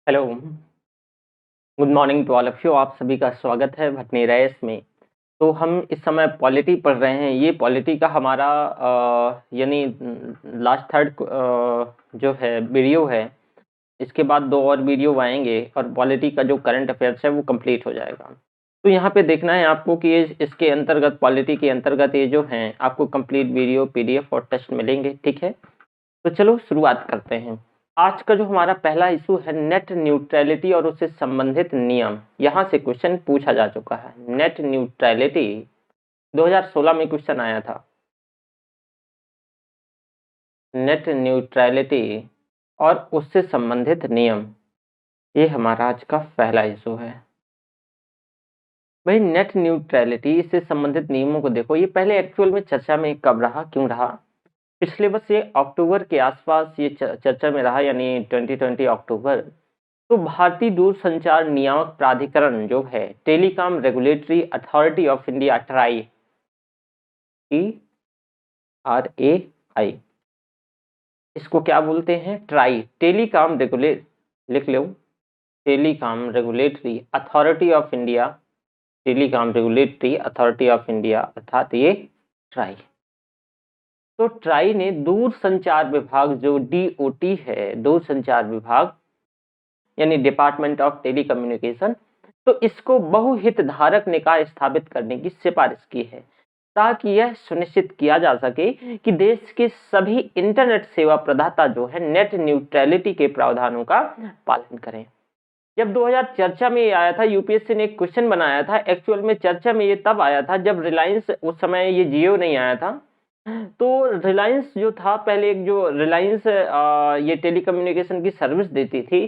Hello, good morning to all of you. आप सभी का स्वागत है भटनी रैस में। तो हम इस समय पॉलिटी पढ़ रहे हैं। ये पॉलिटी का हमारा यानी लास्ट थर्ड जो है वीडियो है। इसके बाद 2 और वीडियो आएंगे और पॉलिटी का जो करंट अफेयर्स है वो कंप्लीट हो जाएगा। तो यहाँ पे देखना है आपको कि इसके अंतर्गत पॉलिटी के अंतर्गत ये जो हैं आपको कंप्लीट वीडियो पीडीएफ और टेस्ट मिलेंगे। ठीक है, तो चलो शुरुआत करते हैं। आज का जो हमारा पहला इशू है नेट न्यूट्रलिटी और उससे संबंधित नियम। यहां से क्वेश्चन पूछा जा चुका है। नेट न्यूट्रलिटी 2016 में क्वेश्चन आया था। नेट न्यूट्रलिटी और उससे संबंधित नियम, ये हमारा आज का पहला इशू है। भाई नेट न्यूट्रलिटी, इससे संबंधित नियमों को देखो। ये पहले एक्चुअल में चर्चा में कब रहा, क्यों रहा? पिछले वर्ष ये अक्टूबर के आसपास ये चर्चा में रहा, यानी 2020 अक्टूबर। तो भारतीय दूरसंचार नियामक प्राधिकरण जो है, telecom regulatory authority of India, TRAI, TRAI, इसको क्या बोलते हैं? ट्राई, टेलीकॉम रेगुलेट, लिख लो, telecom regulatory authority of India, telecom regulatory authority of India, अर्थात ये ट्राई। तो ट्राई ने दूरसंचार विभाग जो DOT है, दूरसंचार विभाग यानी डिपार्टमेंट ऑफ टेलीकम्युनिकेशन, तो इसको बहुहितधारक निकाय स्थापित करने की सिफारिश की है, ताकि यह सुनिश्चित किया जा सके कि देश के सभी इंटरनेट सेवा प्रदाता जो है नेट न्यूट्रलिटी के प्रावधानों का पालन करें। जब 2000 चर्चा में ये आया था, यूपीएससी ने एक क्वेश्चन बनाया था। एक्चुअल में चर्चा में ये तब आया था जब रिलायंस, उस समय ये जियो नहीं आया था, तो रिलायंस जो था पहले, एक जो रिलायंस ये टेलीकम्युनिकेशन की सर्विस देती थी,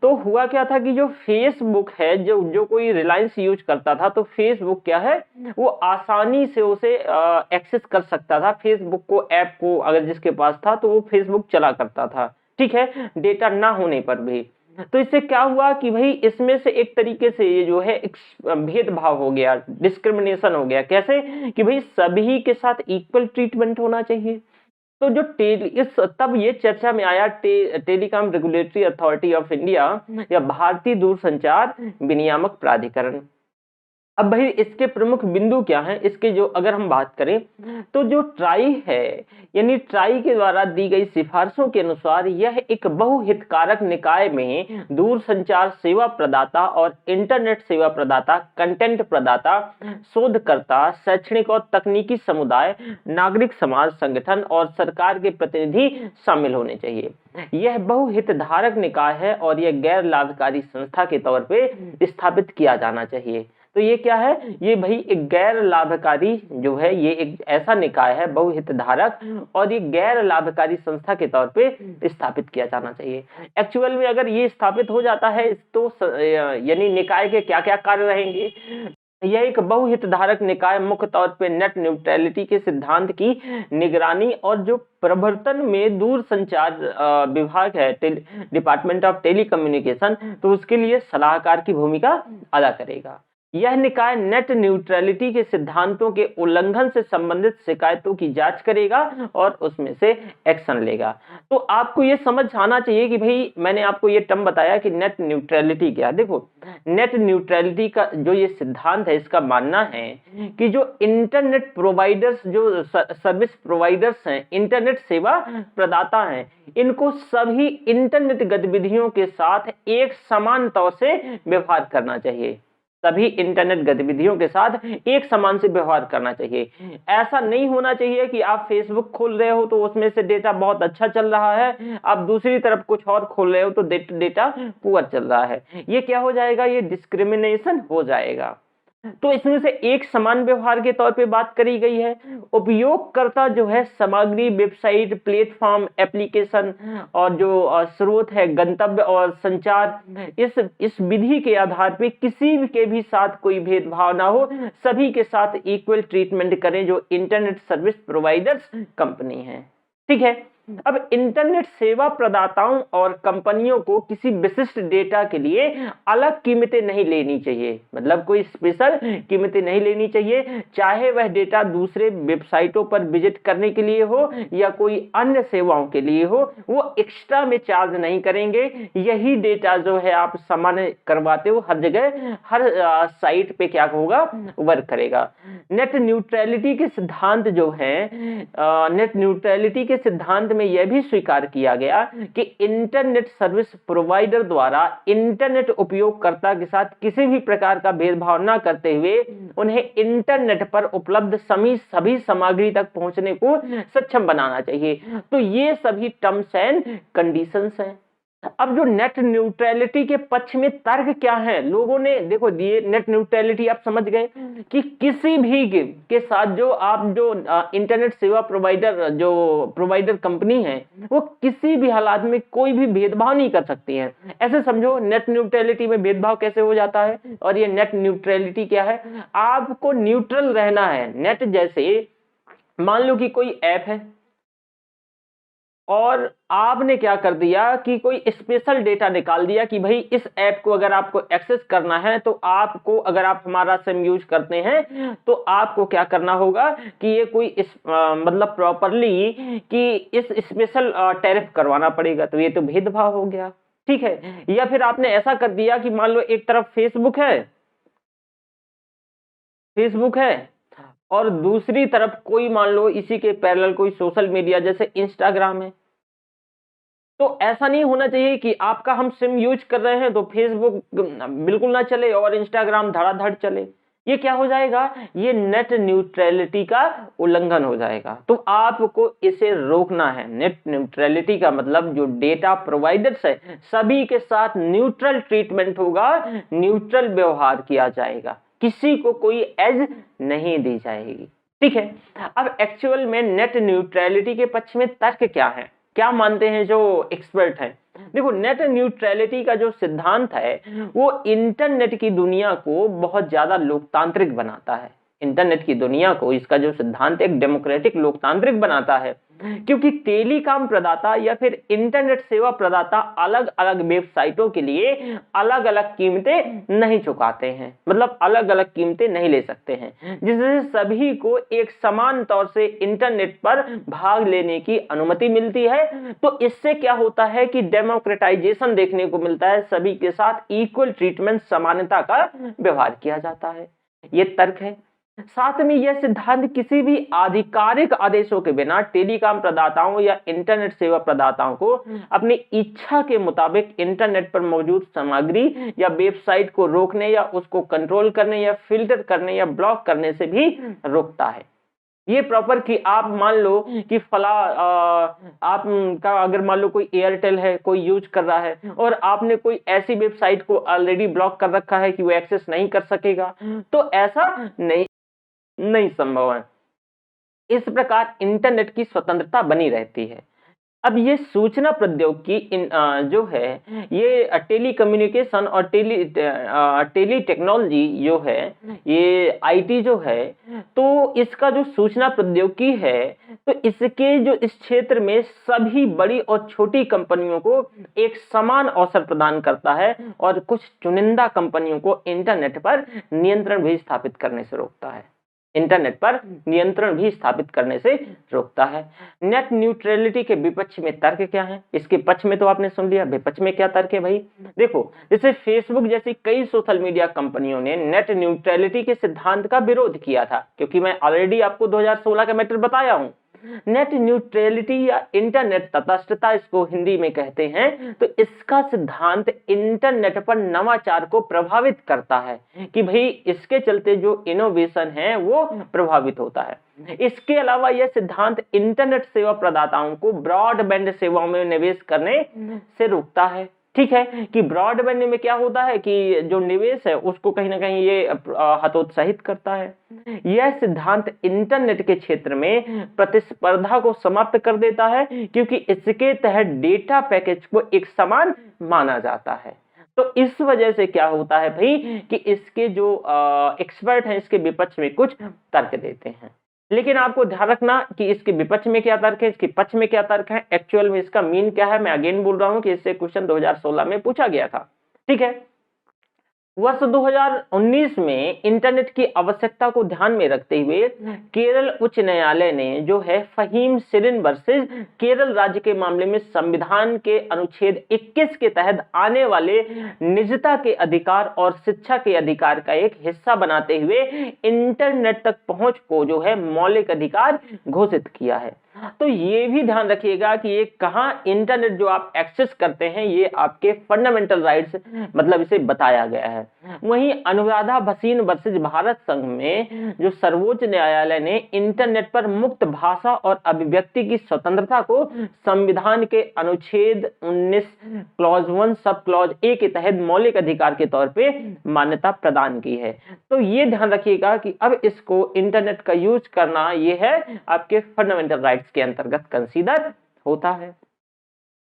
तो हुआ क्या था कि जो फेसबुक है, जो कोई रिलायंस यूज करता था, तो फेसबुक क्या है, वो आसानी से उसे एक्सेस कर सकता था। फेसबुक को, ऐप को अगर जिसके पास था तो वो फेसबुक चला करता था, ठीक है, डेटा ना होने पर भी। तो इससे क्या हुआ कि भाई इसमें से एक तरीके से ये जो है एक भेदभाव हो गया, डिस्क्रिमिनेशन हो गया। कैसे कि भाई सभी के साथ इक्वल ट्रीटमेंट होना चाहिए। तो जो तब ये चर्चा में आया telecom regulatory authority of India या भारतीय दूरसंचार विनियामक प्राधिकरण। अब भाई इसके प्रमुख बिंदु क्या हैं, इसके जो अगर हम बात करें तो जो ट्राई है, यानी ट्राई के द्वारा दी गई सिफारिशों के अनुसार यह एक बहुहितकारक निकाय में दूरसंचार सेवा प्रदाता और इंटरनेट सेवा प्रदाता, कंटेंट प्रदाता, शोधकर्ता, शैक्षणिक और तकनीकी समुदाय, नागरिक समाज संगठन और सरकार के प्रतिनिधि शामिल होने चाहिए। यह बहुहितधारक निकाय है और यह गैर लाभकारी संस्था के तौर पे स्थापित किया जाना चाहिए। तो ये क्या है, ये भाई एक गैर लाभकारी जो है, ये एक ऐसा निकाय है बहुहितधारक, और ये गैर लाभकारी संस्था के तौर पे स्थापित किया जाना चाहिए। एक्चुअल में अगर ये स्थापित हो जाता है तो यानी निकाय के क्या क्या कार्य रहेंगे? यह एक बहुहितधारक निकाय मुख्य तौर पे नेट न्यूट्रलिटी के सिद्धांत की निगरानी और जो प्रवर्तन में दूरसंचार विभाग है, डिपार्टमेंट ऑफ टेलीकम्युनिकेशन, तो उसके लिए सलाहकार की भूमिका अदा करेगा। यह निकाय नेट न्यूट्रलिटी के सिद्धांतों के उल्लंघन से संबंधित शिकायतों की जांच करेगा और उसमें से एक्शन लेगा। तो आपको ये समझ आना चाहिए कि भाई मैंने आपको ये टर्म बताया कि नेट न्यूट्रलिटी क्या। देखो, नेट न्यूट्रलिटी का जो ये सिद्धांत है, इसका मानना है कि जो इंटरनेट प्रोवाइडर्स, जो सर्विस प्रोवाइडर्स हैं, इंटरनेट सेवा प्रदाता हैं, इनको सभी इंटरनेट गतिविधियों के साथ एक समान तौर से व्यवहार करना चाहिए। सभी इंटरनेट गतिविधियों के साथ एक समान से व्यवहार करना चाहिए। ऐसा नहीं होना चाहिए कि आप फेसबुक खोल रहे हो तो उसमें से डेटा बहुत अच्छा चल रहा है, आप दूसरी तरफ कुछ और खोल रहे हो तो डेटा पुअर चल रहा है। ये क्या हो जाएगा, ये डिस्क्रिमिनेशन हो जाएगा। तो इसमें से एक समान व्यवहार के तौर पे बात करी गई है। उपयोगकर्ता जो है सामग्री, वेबसाइट, प्लेटफॉर्म, एप्लीकेशन और जो स्रोत है, गंतव्य और संचार, इस विधि के आधार पे किसी के भी साथ कोई भेदभाव ना हो, सभी के साथ इक्वल ट्रीटमेंट करें जो इंटरनेट सर्विस प्रोवाइडर्स कंपनी है। ठीक है, अब इंटरनेट सेवा प्रदाताओं और कंपनियों को किसी विशिष्ट डेटा के लिए अलग कीमतें नहीं लेनी चाहिए, मतलब कोई स्पेशल कीमतें नहीं लेनी चाहिए, चाहे वह डेटा दूसरे वेबसाइटों पर विजिट करने के लिए हो या कोई अन्य सेवाओं के लिए हो, वो एक्स्ट्रा में चार्ज नहीं करेंगे। यही डेटा जो है आप सामान्य करवाते हो हर जगह, हर साइट पे क्या होगा, वर्क करेगा। नेट न्यूट्रलिटी के सिद्धांत जो है, नेट न्यूट्रलिटी के सिद्धांत में यह भी स्वीकार किया गया कि इंटरनेट सर्विस प्रोवाइडर द्वारा इंटरनेट उपयोगकर्ता के साथ किसी भी प्रकार का भेदभाव न करते हुए उन्हें इंटरनेट पर उपलब्ध सभी सामग्री तक पहुंचने को सक्षम बनाना चाहिए। तो ये सभी टर्म्स एंड कंडीशंस हैं। अब जो नेट न्यूट्रलिटी के पक्ष में तर्क क्या है, लोगों ने देखो दिए। नेट न्यूट्रलिटी आप समझ गए कि किसी भी के साथ जो आप जो इंटरनेट सेवा प्रोवाइडर कंपनी है, वो किसी भी हालात में कोई भी भेदभाव नहीं कर सकती है। ऐसे समझो नेट न्यूट्रलिटी में भेदभाव कैसे हो जाता है, और ये नेट न्यूट्रलिटी क्या है, आपको न्यूट्रल रहना है। नेट जैसे मान लो कि कोई ऐप है और आपने क्या कर दिया कि कोई स्पेशल डेटा निकाल दिया कि भाई इस ऐप को अगर आपको एक्सेस करना है तो आपको, अगर आप हमारा सिम यूज करते हैं तो आपको क्या करना होगा कि ये कोई मतलब प्रॉपरली कि इस स्पेशल टैरिफ करवाना पड़ेगा। तो ये तो भेदभाव हो गया, ठीक है। या फिर आपने ऐसा कर दिया कि मान लो एक तरफ फेसबुक है और दूसरी तरफ कोई मान लो इसी के पैरेलल कोई सोशल मीडिया जैसे इंस्टाग्राम है। तो ऐसा नहीं होना चाहिए कि आपका हम सिम यूज कर रहे हैं तो फेसबुक बिल्कुल ना चले और इंस्टाग्राम धड़ाधड़ चले। ये क्या हो जाएगा, ये नेट न्यूट्रलिटी का उल्लंघन हो जाएगा। तो आपको इसे रोकना है। नेट न्यूट्रलिटी का मतलब जो डेटा प्रोवाइडर्स है सभी के साथ न्यूट्रल ट्रीटमेंट होगा, न्यूट्रल व्यवहार किया जाएगा, किसी को कोई एज नहीं दी जाएगी, ठीक है। अब एक्चुअल में नेट न्यूट्रलिटी के पक्ष में तर्क क्या है, क्या मानते हैं जो एक्सपर्ट हैं। देखो नेट न्यूट्रलिटी का जो सिद्धांत है वो इंटरनेट की दुनिया को बहुत ज्यादा लोकतांत्रिक बनाता है। इंटरनेट की दुनिया को इसका जो सिद्धांत एक डेमोक्रेटिक लोकतांत्रिक बनाता है, क्योंकि टेलीकॉम प्रदाता या फिर इंटरनेट सेवा प्रदाता अलग अलग वेबसाइटों के लिए अलग अलग कीमतें नहीं चुकाते हैं, मतलब अलग अलग कीमतें नहीं ले सकते हैं, जिससे सभी को एक समान तौर से इंटरनेट पर भाग लेने की अनुमति मिलती है। तो इससे क्या होता है कि डेमोक्रेटाइजेशन देखने को मिलता है, सभी के साथ इक्वल ट्रीटमेंट, समानता का व्यवहार किया जाता है। ये तर्क है। साथ में यह सिद्धांत किसी भी आधिकारिक आदेशों के बिना टेलीकॉम प्रदाताओं या इंटरनेट सेवा प्रदाताओं को अपनी इच्छा के मुताबिक इंटरनेट पर मौजूद सामग्री या वेबसाइट को रोकने या उसको कंट्रोल करने या फिल्टर करने या ब्लॉक करने से भी रोकता है। ये प्रॉपर कि आप मान लो कि फला आपका अगर मान लो कोई एयरटेल है, कोई यूज कर रहा है और आपने कोई ऐसी वेबसाइट को ऑलरेडी ब्लॉक कर रखा है कि वो एक्सेस नहीं कर सकेगा, तो ऐसा नहीं संभव है। इस प्रकार इंटरनेट की स्वतंत्रता बनी रहती है। अब ये सूचना प्रौद्योगिकी जो है ये टेलीकम्युनिकेशन और टेली टेक्नोलॉजी जो है, ये आईटी जो है, तो इसका जो सूचना प्रौद्योगिकी है तो इसके जो इस क्षेत्र में सभी बड़ी और छोटी कंपनियों को एक समान अवसर प्रदान करता है और कुछ चुनिंदा कंपनियों को इंटरनेट पर नियंत्रण भी स्थापित करने से रोकता है। इंटरनेट पर नियंत्रण भी स्थापित करने से रोकता है। नेट न्यूट्रलिटी के विपक्ष में तर्क क्या है, इसके पक्ष में तो आपने सुन लिया, विपक्ष में क्या तर्क है भाई। देखो जैसे फेसबुक जैसी कई सोशल मीडिया कंपनियों ने नेट न्यूट्रलिटी के सिद्धांत का विरोध किया था, क्योंकि मैं ऑलरेडी आपको 2016 का मैटर बताया हूं। नेट न्यूट्रलिटी या इंटरनेट तटस्थता इसको हिंदी में कहते हैं, तो इसका सिद्धांत इंटरनेट पर नवाचार को प्रभावित करता है कि भाई इसके चलते जो इनोवेशन है वो प्रभावित होता है। इसके अलावा यह सिद्धांत इंटरनेट सेवा प्रदाताओं को ब्रॉडबैंड सेवाओं में निवेश करने से रोकता है। ठीक है कि ब्रॉडबैंड में क्या होता है कि जो निवेश है उसको कहीं ना कहीं ये हतोत्साहित करता है। यह सिद्धांत इंटरनेट के क्षेत्र में प्रतिस्पर्धा को समाप्त कर देता है, क्योंकि इसके तहत डेटा पैकेज को एक समान माना जाता है। तो इस वजह से क्या होता है भाई कि इसके जो एक्सपर्ट हैं इसके विपक्ष में कुछ तर्क देते हैं। लेकिन आपको ध्यान रखना कि इसके विपक्ष में क्या तर्क है, इसके पक्ष में क्या तर्क है, एक्चुअल में इसका मीन क्या है। मैं अगेन बोल रहा हूं कि इससे क्वेश्चन 2016 में पूछा गया था। ठीक है। वर्ष 2019 में इंटरनेट की आवश्यकता को ध्यान में रखते हुए केरल उच्च न्यायालय ने जो है फहीम सिरिन वर्सेस केरल राज्य के मामले में संविधान के अनुच्छेद 21 के तहत आने वाले निजता के अधिकार और शिक्षा के अधिकार का एक हिस्सा बनाते हुए इंटरनेट तक पहुंच को जो है मौलिक अधिकार घोषित किया है। तो ये भी ध्यान रखिएगा कि ये कहां इंटरनेट जो आप एक्सेस करते हैं ये आपके फंडामेंटल राइट्स मतलब इसे बताया गया है। वहीं अनुराधा भसीन वर्सेस भारत संघ में जो सर्वोच्च न्यायालय ने इंटरनेट पर मुक्त भाषा और अभिव्यक्ति की स्वतंत्रता को संविधान के अनुच्छेद 19 क्लॉज 1 सब क्लॉज ए के तहत मौलिक अधिकार के तौर पे मान्यता प्रदान की है। तो ये ध्यान रखिएगा कि अब इसको इंटरनेट का यूज करना ये है आपके फंडामेंटल राइट्स के अंतर्गत कंसीडर होता है।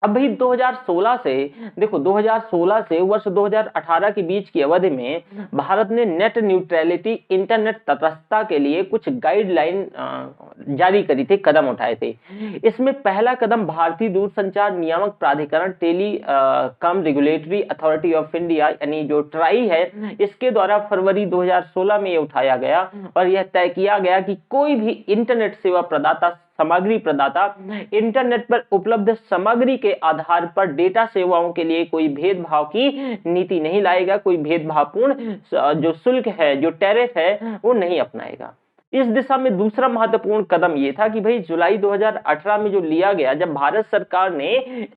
अब भाई 2016 से देखो 2016 से वर्ष 2018 के बीच की अवधि में भारत ने नेट न्यूट्रलिटी इंटरनेट तटस्थता के लिए कुछ गाइडलाइन जारी करी थी, कदम उठाए थे। इसमें पहला कदम भारतीय दूरसंचार नियामक प्राधिकरण telecom regulatory authority of India यानी जो ट्राई है इसके द्वारा फरवरी 2016 में ये उठाया गया और यह तय किया गया कि कोई भी इंटरनेट सेवा प्रदाता सामग्री प्रदाता इंटरनेट पर उपलब्ध सामग्री के आधार पर डेटा सेवाओं के लिए कोई भेदभाव की नीति नहीं लाएगा, कोई भेदभावपूर्ण जो शुल्क है जो टैरिफ है वो नहीं अपनाएगा। इस दिशा में दूसरा महत्वपूर्ण कदम ये था कि भाई जुलाई 2018 में जो लिया गया जब भारत सरकार ने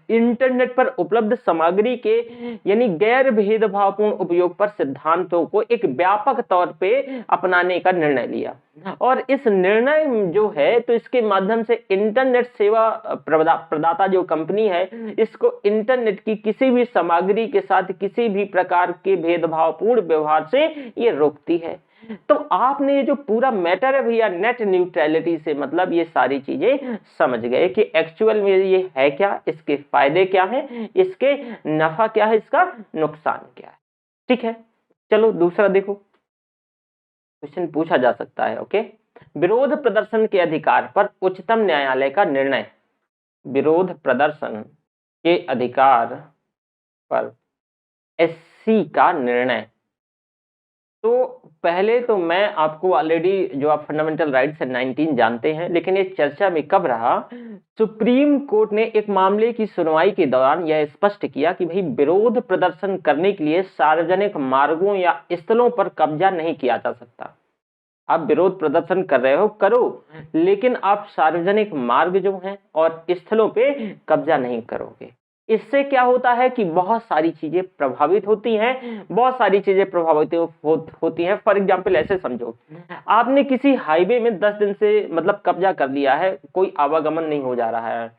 इंटरनेट पर उपलब्ध सामग्री के यानी गैर भेदभावपूर्ण उपयोग पर सिद्धांतों को एक व्यापक तौर पे अपनाने का निर्णय लिया और इस निर्णय जो है तो इसके माध्यम से इंटरनेट सेवा प्रदाता जो कंपनी है इसको इंटरनेट की किसी भी सामग्री के साथ किसी भी प्रकार के भेदभावपूर्ण व्यवहार से ये रोकती है। तो आपने ये जो पूरा मैटर है भैया नेट न्यूट्रलिटी से मतलब ये सारी चीजें समझ गए कि एक्चुअल में ये है क्या, इसके फायदे क्या हैं, इसके नफा क्या है, इसका नुकसान क्या है। ठीक है, चलो दूसरा देखो क्वेश्चन पूछा जा सकता है। ओके, विरोध प्रदर्शन के अधिकार पर उच्चतम न्यायालय का निर्णय। विरोध प्रदर्शन के अधिकार पर एससी का निर्णय। तो पहले तो मैं आपको ऑलरेडी जो आप फंडामेंटल राइट्स है 19 जानते हैं, लेकिन ये चर्चा में कब रहा, सुप्रीम कोर्ट ने एक मामले की सुनवाई के दौरान यह स्पष्ट किया कि भाई विरोध प्रदर्शन करने के लिए सार्वजनिक मार्गों या स्थलों पर कब्जा नहीं किया जा सकता। आप विरोध प्रदर्शन कर रहे हो करो, लेकिन आप सार्वजनिक मार्ग जो हैं और स्थलों पे कब्जा नहीं करोगे। इससे क्या होता है कि बहुत सारी चीजें प्रभावित होती हैं, बहुत सारी चीजें प्रभावित होती हैं। फॉर एग्जांपल ऐसे समझो, आपने किसी हाईवे में 10 दिन से मतलब कब्जा कर लिया है, कोई आवागमन नहीं हो जा रहा है,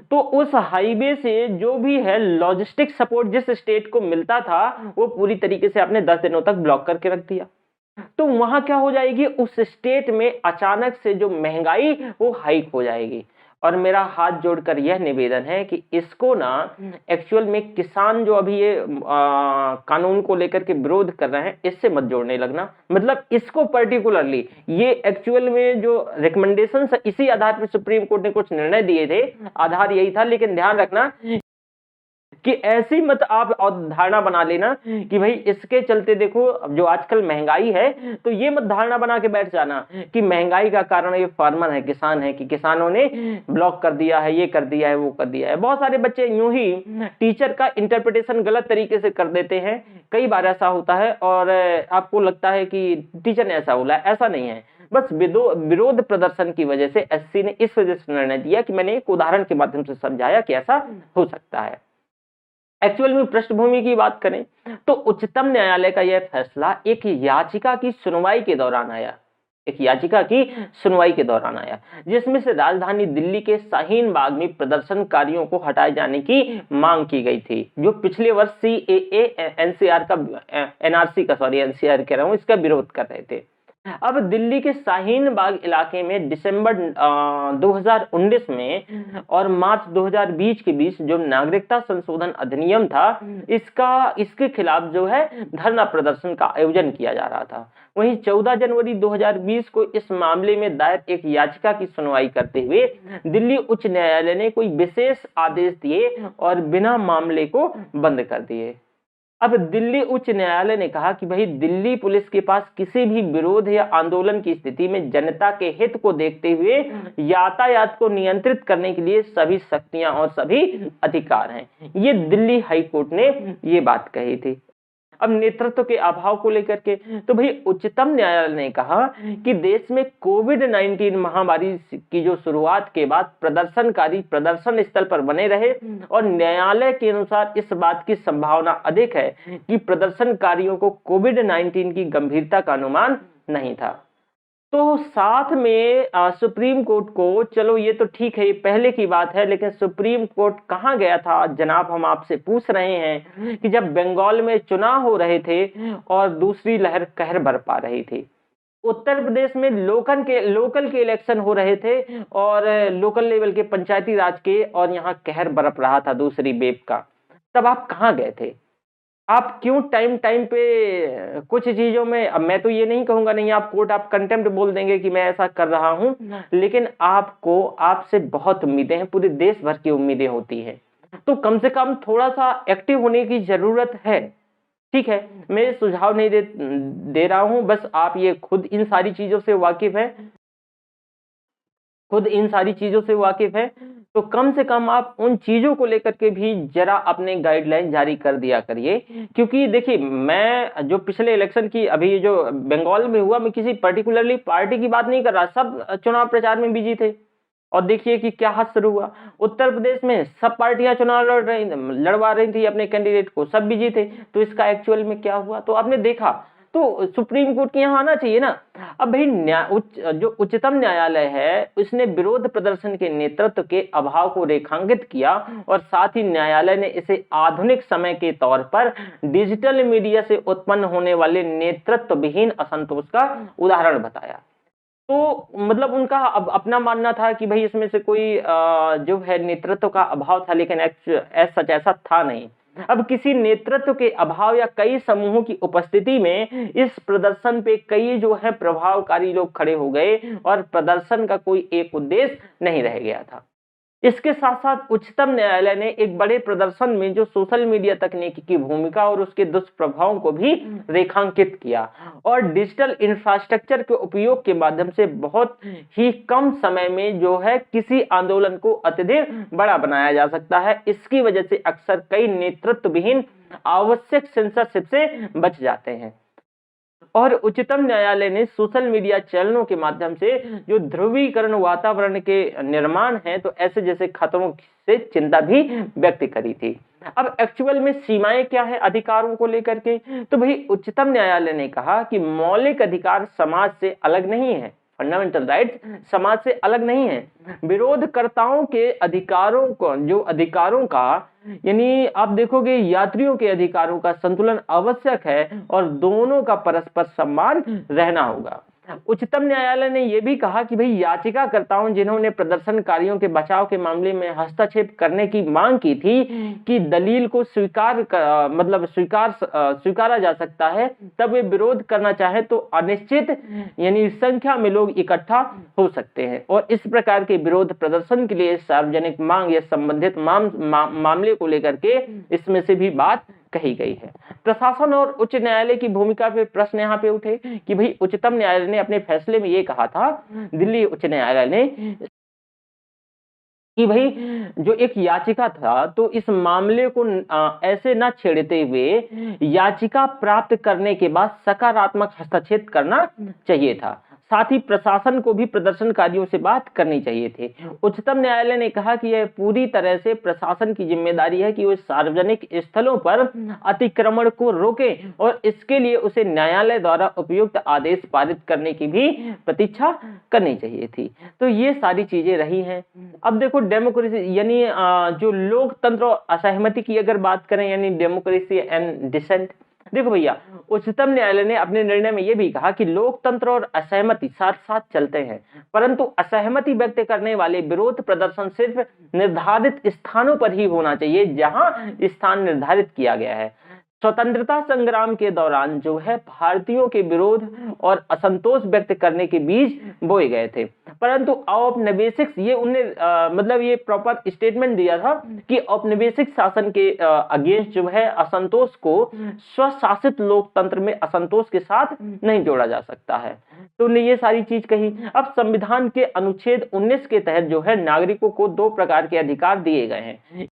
तो उस हाईवे से जो भी है लॉजिस्टिक सपोर्ट जिस स्टेट को मिलता था वो पूरी तरीके से आपने 10 दिनों तक ब्लॉक करके रख दिया। तो वहां क्या हो जाएगी, उस स्टेट में अचानक से जो महंगाई वो हाइक हो जाएगी। और मेरा हाथ जोड़कर यह निवेदन है कि इसको ना एक्चुअल में किसान जो अभी ये कानून को लेकर के विरोध कर रहे हैं इससे मत जोड़ने लगना। मतलब इसको पर्टिकुलरली ये एक्चुअल में जो रिकमेंडेशन इसी आधार पर सुप्रीम कोर्ट ने कुछ निर्णय दिए थे, आधार यही था। लेकिन ध्यान रखना कि ऐसी मत आप धारणा बना लेना कि भाई इसके चलते देखो जो आजकल महंगाई है, तो ये मत धारणा बना के बैठ जाना कि महंगाई का कारण ये फार्मर है, किसान है, कि किसानों ने ब्लॉक कर दिया है, ये कर दिया है, वो कर दिया है। बहुत सारे बच्चे यूं ही टीचर का इंटरप्रिटेशन गलत तरीके से कर देते हैं, कई बार ऐसा होता है और आपको लगता है कि टीचर ने ऐसा बोला, ऐसा नहीं है। बस विरोध प्रदर्शन की वजह से एससी ने इस वजह से निर्णय दिया कि मैंने एक उदाहरण के माध्यम से समझाया कि ऐसा हो सकता है। एक्चुअल में पृष्ठभूमि की बात करें तो उच्चतम न्यायालय का यह फैसला एक याचिका की सुनवाई के दौरान आया, जिसमें से राजधानी दिल्ली के शाहीन बाग में प्रदर्शनकारियों को हटाए जाने की मांग की गई थी, जो पिछले वर्ष सीएए एनसीआर का विरोध कर रहे थे। अब दिल्ली के शाहीन बाग इलाके में दिसंबर 2019 में और मार्च 2020 के बीच जो नागरिकता संशोधन अधिनियम था, इसके खिलाफ जो है धरना प्रदर्शन का आयोजन किया जा रहा था। वहीं 14 जनवरी 2020 को इस मामले में दायर एक याचिका की सुनवाई करते हुए दिल्ली उच्च न्यायालय ने कोई विशेष आदेश दिए और बिना मामले को बंद कर दिए। अब दिल्ली उच्च न्यायालय ने कहा कि भाई दिल्ली पुलिस के पास किसी भी विरोध या आंदोलन की स्थिति में जनता के हित को देखते हुए यातायात को नियंत्रित करने के लिए सभी शक्तियां और सभी अधिकार हैं। ये दिल्ली हाई कोर्ट ने ये बात कही थी। अब नेतृत्व के अभाव को लेकर के तो भाई उच्चतम न्यायालय ने कहा कि देश में कोविड-19 महामारी की जो शुरुआत के बाद प्रदर्शनकारी प्रदर्शन स्थल पर बने रहे और न्यायालय के अनुसार इस बात की संभावना अधिक है कि प्रदर्शनकारियों को कोविड-19 की गंभीरता का अनुमान नहीं था। तो साथ में सुप्रीम कोर्ट को, चलो ये तो ठीक है, ये पहले की बात है, लेकिन सुप्रीम कोर्ट कहाँ गया था जनाब, हम आपसे पूछ रहे हैं कि जब बंगाल में चुनाव हो रहे थे और दूसरी लहर कहर बरपा रही थी, उत्तर प्रदेश में लोकल के इलेक्शन हो रहे थे और लोकल लेवल के पंचायती राज के, और यहाँ कहर बरप रहा था दूसरी वेव का, तब आप कहाँ गए थे? आप क्यों टाइम पे कुछ चीजों में, अब मैं तो ये नहीं कहूंगा नहीं आप कोर्ट आप कंटेम्प्ट बोल देंगे कि मैं ऐसा कर रहा हूं, लेकिन आपसे बहुत उम्मीदें हैं, पूरे देश भर की उम्मीदें होती हैं, तो कम से कम थोड़ा सा एक्टिव होने की जरूरत है। ठीक है, मैं सुझाव नहीं दे रहा हूं, बस आप ये खुद इन सारी चीजों से वाकिफ है, तो कम से कम आप उन चीजों को लेकर के भी जरा अपने गाइडलाइन जारी कर दिया करिए। क्योंकि देखिए, मैं जो पिछले इलेक्शन की अभी जो बंगाल में हुआ, मैं किसी पर्टिकुलरली पार्टी की बात नहीं कर रहा, सब चुनाव प्रचार में बिजी थे और देखिए कि क्या हाथ शुरू हुआ। उत्तर प्रदेश में सब पार्टियां चुनाव लड़वा रही थी अपने कैंडिडेट को, सब बिजी थे, तो इसका एक्चुअल में क्या हुआ तो आपने देखा। तो सुप्रीम कोर्ट के यहाँ आना चाहिए ना। अब भाई जो उच्चतम न्यायालय है उसने विरोध प्रदर्शन के नेतृत्व के अभाव को रेखांकित किया और साथ ही न्यायालय ने इसे आधुनिक समय के तौर पर डिजिटल मीडिया से उत्पन्न होने वाले नेतृत्व विहीन असंतोष का उदाहरण बताया। तो मतलब उनका अब अपना मानना था कि भाई इसमें से कोई जो है नेतृत्व का अभाव था, लेकिन ऐसा था नहीं। अब किसी नेतृत्व के अभाव या कई समूहों की उपस्थिति में इस प्रदर्शन पे कई जो है प्रभावकारी लोग खड़े हो गए और प्रदर्शन का कोई एक उद्देश्य नहीं रह गया था। इसके साथ साथ उच्चतम न्यायालय ने एक बड़े प्रदर्शन में जो सोशल मीडिया तकनीक की भूमिका और उसके दुष्प्रभावों को भी रेखांकित किया और डिजिटल इंफ्रास्ट्रक्चर के उपयोग के माध्यम से बहुत ही कम समय में जो है किसी आंदोलन को अत्यधिक बड़ा बनाया जा सकता है। इसकी वजह से अक्सर कई नेतृत्व विहीन आवश्यक सेंसरशिप से बच जाते हैं। और उच्चतम न्यायालय ने सोशल मीडिया चैनलों के माध्यम से जो ध्रुवीकरण वातावरण के निर्माण है, तो ऐसे जैसे खतरों से चिंता भी व्यक्त करी थी। अब एक्चुअल में सीमाएं क्या है अधिकारों को लेकर के, तो भाई उच्चतम न्यायालय ने कहा कि मौलिक अधिकार समाज से अलग नहीं है, फंडामेंटल राइट्स समाज से अलग नहीं है। विरोधकर्ताओं के अधिकारों का यानी आप देखोगे यात्रियों के अधिकारों का संतुलन आवश्यक है और दोनों का परस्पर सम्मान रहना होगा। उच्चतम न्यायालय ने यह भी कहा कि भाई याचिकाकर्ताओं जिन्होंने प्रदर्शनकारियों के बचाव के मामले में हस्तक्षेप करने की मांग की थी कि दलील को स्वीकारा जा सकता है, तब वे विरोध करना चाहे तो अनिश्चित यानी संख्या में लोग इकट्ठा हो सकते हैं और इस प्रकार के विरोध प्रदर्शन के लिए सार्वजनिक मांग या संबंधित मामले को लेकर के इसमें से भी बात कही गई है। प्रशासन और उच्च न्यायालय की भूमिका पे प्रश्न यहाँ पे उठे कि भाई उच्चतम न्यायालय ने अपने फैसले में ये कहा था, दिल्ली उच्च न्यायालय ने, कि भाई जो एक याचिका था तो इस मामले को ऐसे ना छेड़ते हुए याचिका प्राप्त करने के बाद सकारात्मक हस्तक्षेप करना चाहिए था। साथ ही प्रशासन को भी प्रदर्शनकारियों से बात करनी चाहिए थी। उच्चतम न्यायालय ने कहा कि यह पूरी तरह से प्रशासन की जिम्मेदारी है कि वो सार्वजनिक स्थलों पर अतिक्रमण को रोके और इसके लिए उसे न्यायालय द्वारा उपयुक्त आदेश पारित करने की भी प्रतीक्षा करनी चाहिए थी। तो ये सारी चीजें रही हैं। अब देखो डेमोक्रेसी यानी जो लोकतंत्र और असहमति की अगर बात करें यानी डेमोक्रेसी एंड डिसेंट, देखो भैया, उच्चतम न्यायालय ने अपने निर्णय में यह भी कहा कि लोकतंत्र और असहमति साथ साथ चलते हैं, परंतु असहमति व्यक्त करने वाले विरोध प्रदर्शन सिर्फ निर्धारित स्थानों पर ही होना चाहिए जहां स्थान निर्धारित किया गया है। स्वतंत्रता संग्राम के दौरान जो है भारतीयों के विरोध और असंतोष व्यक्त करने के बीज बोए गए थे, परंतु औपनिवेशिक ये उन्हें मतलब ये प्रॉपर स्टेटमेंट दिया था कि औपनिवेशिक शासन के अगेंस्ट जो है असंतोष को स्वशासित लोकतंत्र में असंतोष के साथ नहीं जोड़ा जा सकता है। तो उन्हें ये सारी चीज कही। अब संविधान के अनुच्छेद 19 के तहत जो है नागरिकों को 2 प्रकार के अधिकार दिए गए हैं।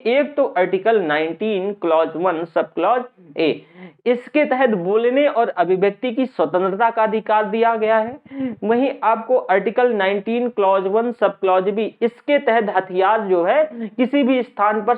एक तो article 19 clause 1 sub clause A, इसके तहत बोलने और अभिव्यक्ति की स्वतंत्रता का अधिकार दिया गया है। वहीं आपको article 19 clause 1 sub clause B, इसके तहत हथियार जो है किसी भी स्थान पर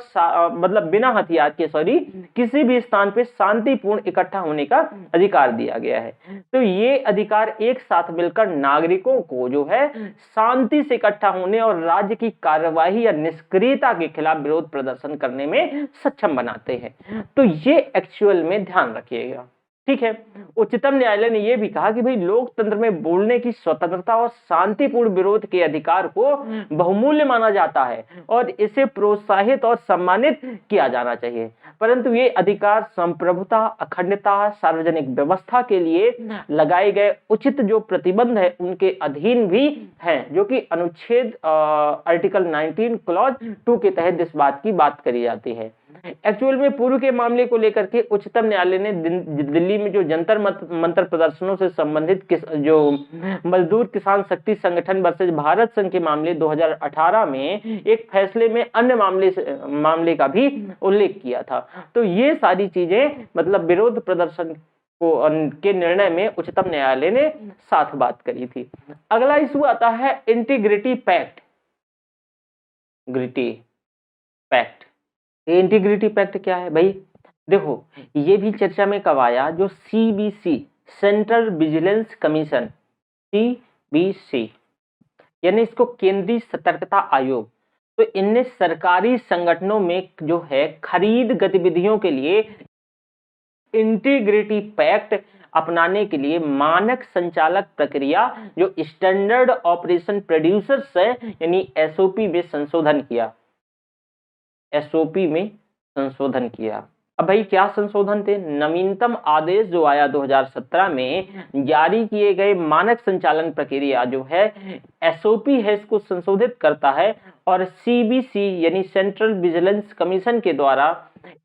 मतलब बिना हथियार के किसी भी स्थान पर शांतिपूर्ण इकट्ठा होने का अधिकार दिया गया है। तो ये अधिकार एक साथ मिलकर नागरिकों को जो है शांति से इकट्ठा होने और राज्य की कार्यवाही या निष्क्रियता के खिलाफ विरोध प्रदर्शन करने में सक्षम बनाते हैं। तो ये एक्चुअल में ध्यान रखिएगा, ठीक है। उच्चतम न्यायालय ने यह भी कहा कि भाई लोकतंत्र में बोलने की स्वतंत्रता और शांतिपूर्ण विरोध के अधिकार को बहुमूल्य माना जाता है और इसे प्रोत्साहित और सम्मानित किया जाना चाहिए, परंतु ये अधिकार संप्रभुता, अखंडता, सार्वजनिक व्यवस्था के लिए लगाए गए उचित जो प्रतिबंध है उनके अधीन भी हैं, जो कि अनुच्छेद आर्टिकल 19 क्लॉज 2 के तहत इस बात की बात करी जाती है। एक्चुअल में पूर्व के मामले को लेकर के उच्चतम न्यायालय ने दिल्ली में जो जंतर मंतर प्रदर्शनों से संबंधित जो मजदूर किसान शक्ति संगठन वर्सेस भारत संघ के मामले 2018 में एक फैसले में अन्य मामले का भी उल्लेख किया था। तो ये सारी चीजें मतलब विरोध प्रदर्शन के निर्णय में उच्चतम न्यायालय ने साथ बात करी थी। अगला इशू आता है इंटीग्रिटी पैक्ट। इंटीग्रिटी पैक्ट क्या है भाई? देखो, ये भी चर्चा में कब आया, जो CBC central vigilance commission, CBC यानी इसको केंद्रीय सतर्कता आयोग, तो इनने सरकारी संगठनों में जो है खरीद गतिविधियों के लिए इंटीग्रिटी पैक्ट अपनाने के लिए मानक संचालक प्रक्रिया जो स्टैंडर्ड ऑपरेशन प्रोड्यूसर्स है यानी SOP में संशोधन किया। SOP में संशोधन किया। अब भाई क्या संशोधन थे? नवीनतम आदेश जो आया 2017 में जारी किए गए मानक संचालन प्रक्रिया जो है SOP है, इसको संशोधित करता है और CBC यानी सेंट्रल विजिलेंस कमीशन के द्वारा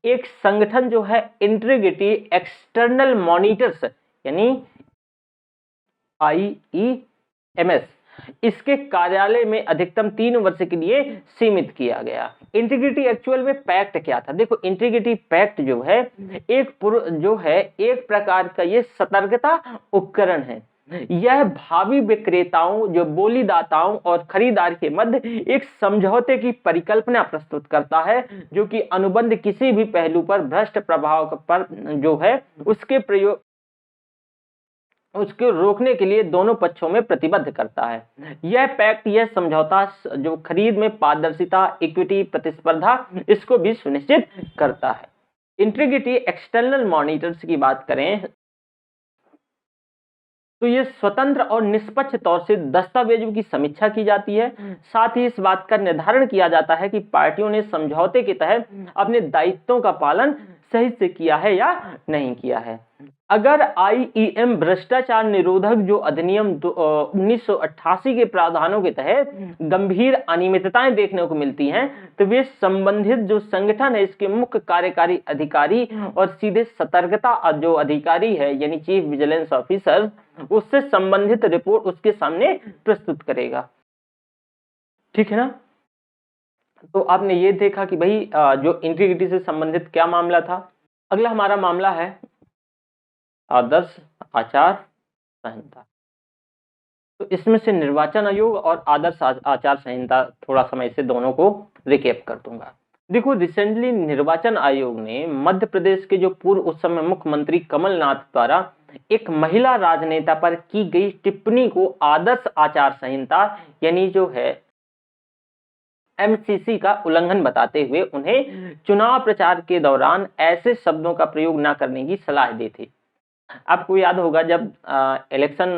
एक संगठन जो है इंटीग्रिटी एक्सटर्नल मॉनिटर्स यानी IEMS, इसके कार्यालय में अधिकतम 3 वर्ष के लिए सीमित किया गया। इंटीग्रिटी एक्चुअल में पैक्ट क्या था? देखो, इंटीग्रिटी पैक्ट जो है एक प्रकार का ये सतर्कता उपकरण है। यह भावी विक्रेताओं, जो बोलीदाताओं और खरीदार के मध्य एक समझौते की परिकल्पना प्रस्तुत करता है, जो कि अनुबंध किसी भी पहलू पर भ्रष्ट प्रभाव पर जो है उसको रोकने के लिए दोनों पक्षों में प्रतिबद्ध करता है। यह पैक्ट, यह समझौता जो खरीद में पारदर्शिता, इक्विटी, प्रतिस्पर्धा, इसको भी सुनिश्चित करता है। इंटीग्रिटी एक्सटर्नल मॉनिटर्स की बात करें तो ये स्वतंत्र और निष्पक्ष तौर से दस्तावेजों की समीक्षा की जाती है। साथ ही इस बात का निर्धारण किया जाता है कि पार्टियों ने समझौते के तहत अपने दायित्वों का पालन सही से किया है या नहीं किया है। अगर IEM भ्रष्टाचार निरोधक जो अधिनियम 1988 के प्रावधानों के तहत गंभीर अनियमितताएं देखने को मिलती हैं, तो वे संबंधित जो संगठन है इसके मुख्य कार्यकारी अधिकारी और सीधे सतर्कता जो अधिकारी है यानी चीफ विजिलेंस ऑफिसर, उससे संबंधित रिपोर्ट उसके सामने प्रस्तुत करेगा। ठीक है ना? तो आपने ये देखा कि भाई जो इंटीग्रिटी से संबंधित क्या मामला था। अगला हमारा मामला है आदर्श आचार संहिता। तो इसमें से निर्वाचन आयोग और आदर्श आचार संहिता, थोड़ा समय से दोनों को रिकेप कर दूंगा। देखो, रिसेंटली निर्वाचन आयोग ने मध्य प्रदेश के जो पूर्व उस समय मुख्यमंत्री कमलनाथ द्वारा एक महिला राजनेता पर की गई टिप्पणी को आदर्श आचार संहिता यानी जो है एमसीसी का उल्लंघन बताते हुए उन्हें चुनाव प्रचार के दौरान ऐसे शब्दों का प्रयोग न करने की सलाह दी थी। आपको याद होगा जब इलेक्शन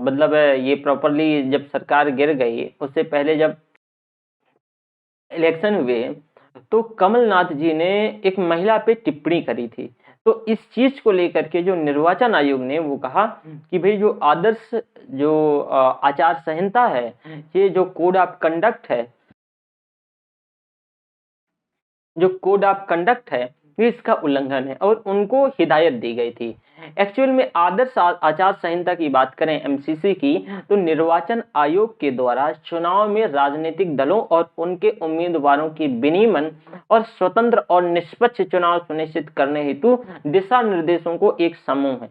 मतलब ये प्रॉपरली जब सरकार गिर गई, उससे पहले जब इलेक्शन हुए तो कमलनाथ जी ने एक महिला पे टिप्पणी करी थी। तो इस चीज को लेकर के जो निर्वाचन आयोग ने वो कहा कि भाई जो आदर्श जो आचार संहिता है, ये जो कोड ऑफ कंडक्ट है, जो कोड ऑफ कंडक्ट है ये इसका उल्लंघन है और उनको हिदायत दी गई थी। एक्चुअल में आदर्श आचार संहिता की बात करें एमसीसी की, तो निर्वाचन आयोग के द्वारा चुनाव में राजनीतिक दलों और उनके उम्मीदवारों की विनियमन और स्वतंत्र और निष्पक्ष चुनाव सुनिश्चित करने हेतु दिशा निर्देशों को एक समूह है।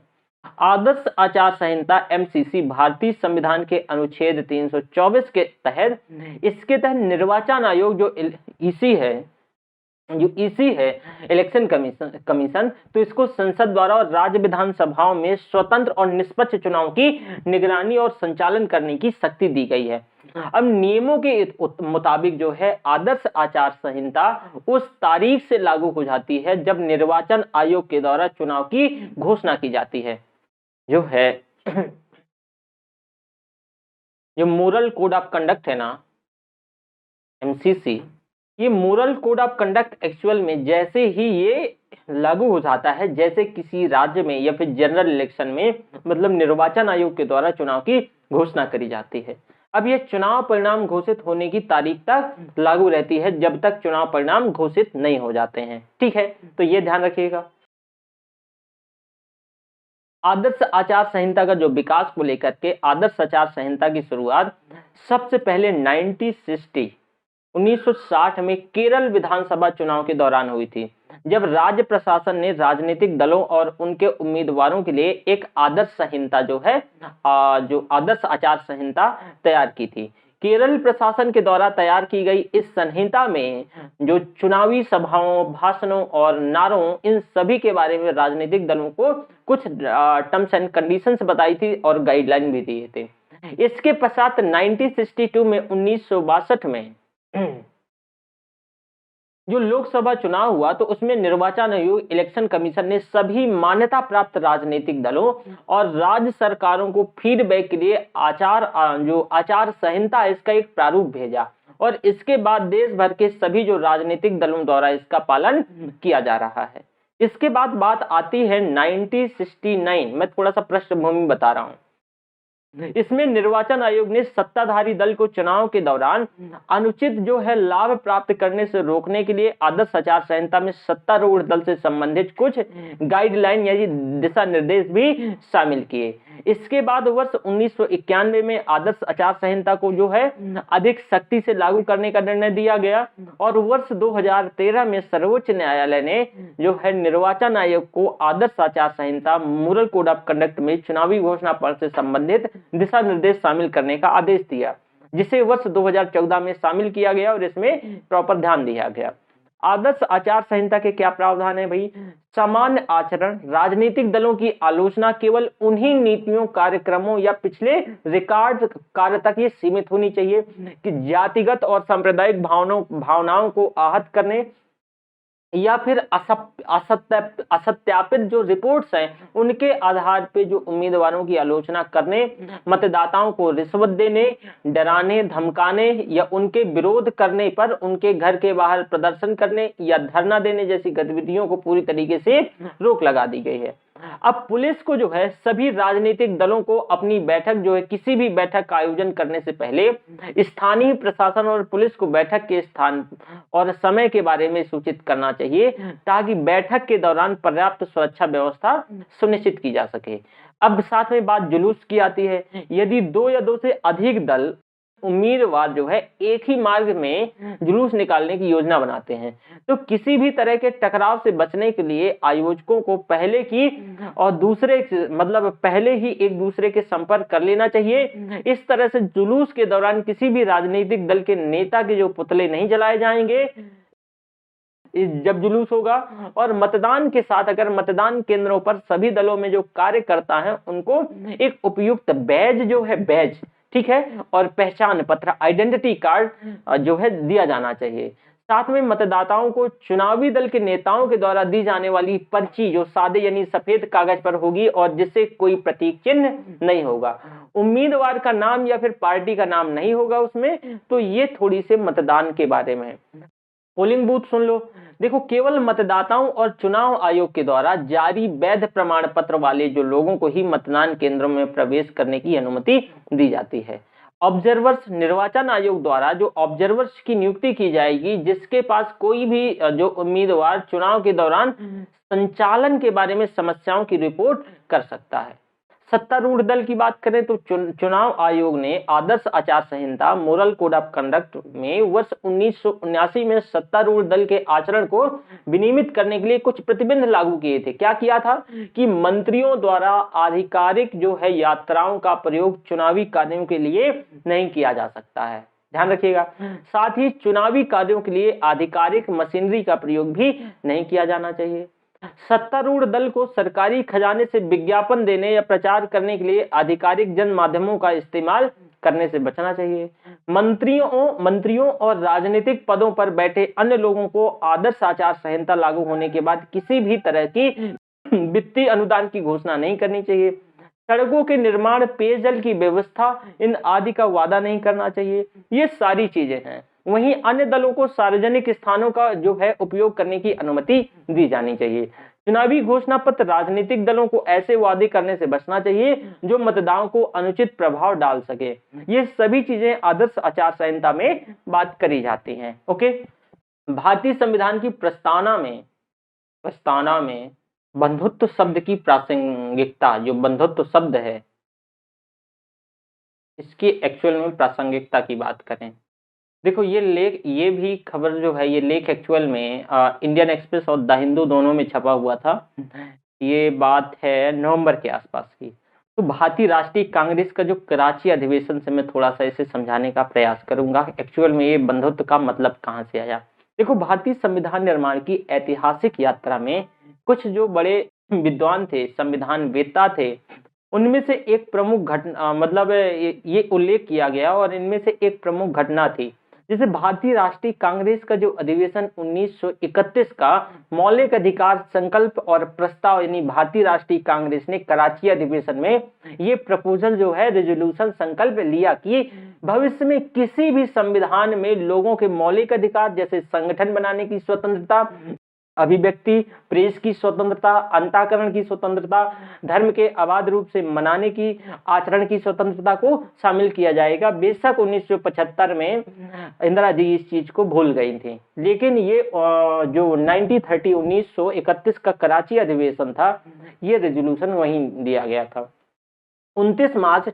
आदर्श आचार संहिता एमसीसी भारतीय संविधान के अनुच्छेद 324 के तहत, इसके तहत निर्वाचन आयोग जो ईसी है इलेक्शन कमीशन, तो इसको संसद द्वारा और राज्य विधानसभाओं में स्वतंत्र और निष्पक्ष चुनाव की निगरानी और संचालन करने की शक्ति दी गई है। अब नियमों के मुताबिक जो है आदर्श आचार संहिता उस तारीख से लागू हो जाती है जब निर्वाचन आयोग के द्वारा चुनाव की घोषणा की जाती है। जो है जो मोरल कोड ऑफ कंडक्ट है ना एमसीसी, ये moral code of conduct actual में जैसे ही ये लागू हो जाता है, जैसे किसी राज्य में या फिर जनरल इलेक्शन में मतलब निर्वाचन आयोग के द्वारा चुनाव की घोषणा करी जाती है। अब ये चुनाव परिणाम घोषित होने की तारीख तक लागू रहती है जब तक चुनाव परिणाम घोषित नहीं हो जाते हैं। ठीक है, तो ये ध्यान रखिएगा। आदर्श आचार संहिता का जो विकास को लेकर के आदर्श आचार संहिता की शुरुआत सबसे पहले 1960 में केरल विधानसभा चुनाव के दौरान हुई थी, जब राज्य प्रशासन ने राजनीतिक दलों और उनके उम्मीदवारों के लिए एक आदर्श संहिता जो आदर्श आचार संहिता तैयार की थी। केरल प्रशासन के द्वारा तैयार की गई इस संहिता में जो चुनावी सभाओं, भाषणों और नारों, इन सभी के बारे में राजनीतिक दलों को कुछ टर्म्स एंड कंडीशंस बताई थी और गाइडलाइन भी दिए थे। इसके पश्चात 1962 में 1962 में जो लोकसभा चुनाव हुआ तो उसमें निर्वाचन आयोग इलेक्शन कमीशन ने सभी मान्यता प्राप्त राजनीतिक दलों और राज्य सरकारों को फीडबैक के लिए आचार संहिता इसका एक प्रारूप भेजा और इसके बाद देश भर के सभी जो राजनीतिक दलों द्वारा इसका पालन किया जा रहा है। इसके बाद बात आती है 1969। मैं थोड़ा सा पृष्ठभूमि बता रहा हूं। इसमें निर्वाचन आयोग ने सत्ताधारी दल को चुनाव के दौरान अनुचित जो है लाभ प्राप्त करने से रोकने के लिए आदर्श आचार संहिता में सत्तारूढ़ दल से संबंधित कुछ गाइडलाइन यानी दिशा निर्देश भी शामिल किए। इसके बाद वर्ष 1991 में आदर्श आचार संहिता को जो है अधिक सख्ती से लागू करने का निर्णय दिया गया और वर्ष 2013 में सर्वोच्च न्यायालय ने जो है निर्वाचन आयोग को आदर्श आचार संहिता मोरल कोड ऑफ कंडक्ट में चुनावी घोषणा पत्र से संबंधित दिशा निर्देश शामिल करने का आदेश दिया, जिसे वर्ष 2014 में शामिल किया गया और इसमें प्रॉपर ध्यान दिया गया। आदर्श आचार संहिता के क्या प्रावधान है भाई? सामान्य आचरण, राजनीतिक दलों की आलोचना केवल उन्हीं नीतियों, कार्यक्रमों या पिछले रिकॉर्ड कार्य तक ये सीमित होनी चाहिए कि जातिगत और सांप्रदायिक भावनाओं को आहत करने या फिर असत्यापित जो रिपोर्ट्स हैं उनके आधार पे जो उम्मीदवारों की आलोचना करने, मतदाताओं को रिश्वत देने, डराने, धमकाने या उनके विरोध करने पर उनके घर के बाहर प्रदर्शन करने या धरना देने जैसी गतिविधियों को पूरी तरीके से रोक लगा दी गई है। अब पुलिस को जो है सभी राजनीतिक दलों को अपनी बैठक जो है किसी भी बैठक का आयोजन करने से पहले स्थानीय प्रशासन और पुलिस को बैठक के स्थान और समय के बारे में सूचित करना चाहिए ताकि बैठक के दौरान पर्याप्त सुरक्षा व्यवस्था सुनिश्चित की जा सके। अब साथ में बात जुलूस की आती है। यदि 2 या 2 से अधिक दल उम्मीदवार जो है एक ही मार्ग में जुलूस निकालने की योजना बनाते हैं तो किसी भी तरह के टकराव से बचने के लिए आयोजकों को पहले ही एक दूसरे के संपर्क कर लेना चाहिए। इस तरह से जुलूस के दौरान किसी भी राजनीतिक दल के नेता के जो पुतले नहीं जलाए जाएंगे जब जुलूस होगा, और मतदान के साथ अगर मतदान केंद्रों पर सभी दलों में जो कार्यकर्ता हैं उनको एक उपयुक्त बैज जो है बैज ठीक है, और पहचान पत्र आइडेंटिटी कार्ड जो है दिया जाना चाहिए। साथ में मतदाताओं को चुनावी दल के नेताओं के द्वारा दी जाने वाली पर्ची जो सादे यानी सफेद कागज पर होगी और जिससे कोई प्रतीक चिन्ह नहीं होगा, उम्मीदवार का नाम या फिर पार्टी का नाम नहीं होगा उसमें। तो ये थोड़ी से मतदान के बारे में। पोलिंग बूथ सुन लो। देखो, केवल मतदाताओं और चुनाव आयोग के द्वारा जारी वैध प्रमाण पत्र वाले जो लोगों को ही मतदान केंद्रों में प्रवेश करने की अनुमति दी जाती है। ऑब्जर्वर्स, निर्वाचन आयोग द्वारा जो ऑब्जर्वर्स की नियुक्ति की जाएगी जिसके पास कोई भी जो उम्मीदवार चुनाव के दौरान संचालन के बारे में समस्याओं की रिपोर्ट कर सकता है। सत्तारूढ़ दल की बात करें तो चुनाव आयोग ने आदर्श आचार संहिता मॉरल कोड ऑफ कंडक्ट में वर्ष 1979 में सत्तारूढ़ दल के आचरण को विनियमित करने के लिए कुछ प्रतिबंध लागू किए थे। क्या किया था कि मंत्रियों द्वारा आधिकारिक जो है यात्राओं का प्रयोग चुनावी कार्यों के लिए नहीं किया जा सकता है, ध्यान रखिएगा। साथ ही चुनावी कार्यों के लिए आधिकारिक मशीनरी का प्रयोग भी नहीं किया जाना चाहिए। सत्तारूढ़ दल को सरकारी खजाने से विज्ञापन देने या प्रचार करने के लिए आधिकारिक जन माध्यमों का इस्तेमाल करने से बचना चाहिए। मंत्रियों और राजनीतिक पदों पर बैठे अन्य लोगों को आदर्श आचार संहिता लागू होने के बाद किसी भी तरह की वित्तीय अनुदान की घोषणा नहीं करनी चाहिए। सड़कों के निर्माण, पेयजल की व्यवस्था, इन आदि का वादा नहीं करना चाहिए। ये सारी चीजें हैं। वहीं अन्य दलों को सार्वजनिक स्थानों का जो है उपयोग करने की अनुमति दी जानी चाहिए। चुनावी घोषणा पत्र राजनीतिक दलों को ऐसे वादे करने से बचना चाहिए जो मतदाताओं को अनुचित प्रभाव डाल सके। ये सभी चीजें आदर्श आचार संहिता में बात करी जाती हैं। ओके, भारतीय संविधान की प्रस्तावना में बंधुत्व शब्द की प्रासंगिकता, जो बंधुत्व शब्द है इसकी एक्चुअल में प्रासंगिकता की बात करें। देखो, ये भी खबर जो है, ये लेख एक्चुअल में इंडियन एक्सप्रेस और द हिंदू दोनों में छपा हुआ था। ये बात है नवंबर के आसपास की। तो भारतीय राष्ट्रीय कांग्रेस का जो कराची अधिवेशन से मैं थोड़ा सा इसे समझाने का प्रयास करूंगा एक्चुअल में ये बंधुत्व का मतलब कहाँ से आया। देखो, भारतीय संविधान निर्माण की ऐतिहासिक यात्रा में कुछ जो बड़े विद्वान थे, संविधान वेत्ता थे, उनमें से एक प्रमुख घटना मतलब ये उल्लेख किया गया और इनमें से एक प्रमुख घटना थी जिसे भारतीय राष्ट्रीय कांग्रेस का जो अधिवेशन 1931 का मौलिक अधिकार संकल्प और प्रस्ताव यानी भारतीय राष्ट्रीय कांग्रेस ने कराची अधिवेशन में ये प्रपोजल जो है रेजोल्यूशन संकल्प लिया कि भविष्य में किसी भी संविधान में लोगों के मौलिक अधिकार जैसे संगठन बनाने की स्वतंत्रता, अभिव्यक्ति, प्रेस की स्वतंत्रता, अंतःकरण की स्वतंत्रता, धर्म के अबाध रूप से मनाने की, आचरण की स्वतंत्रता को शामिल किया जाएगा। बेशक 1975 में इंदिरा जी इस चीज को भूल गई थी, लेकिन ये जो 1931 का कराची अधिवेशन था, ये रेजोल्यूशन वहीं दिया गया था। 29 मार्च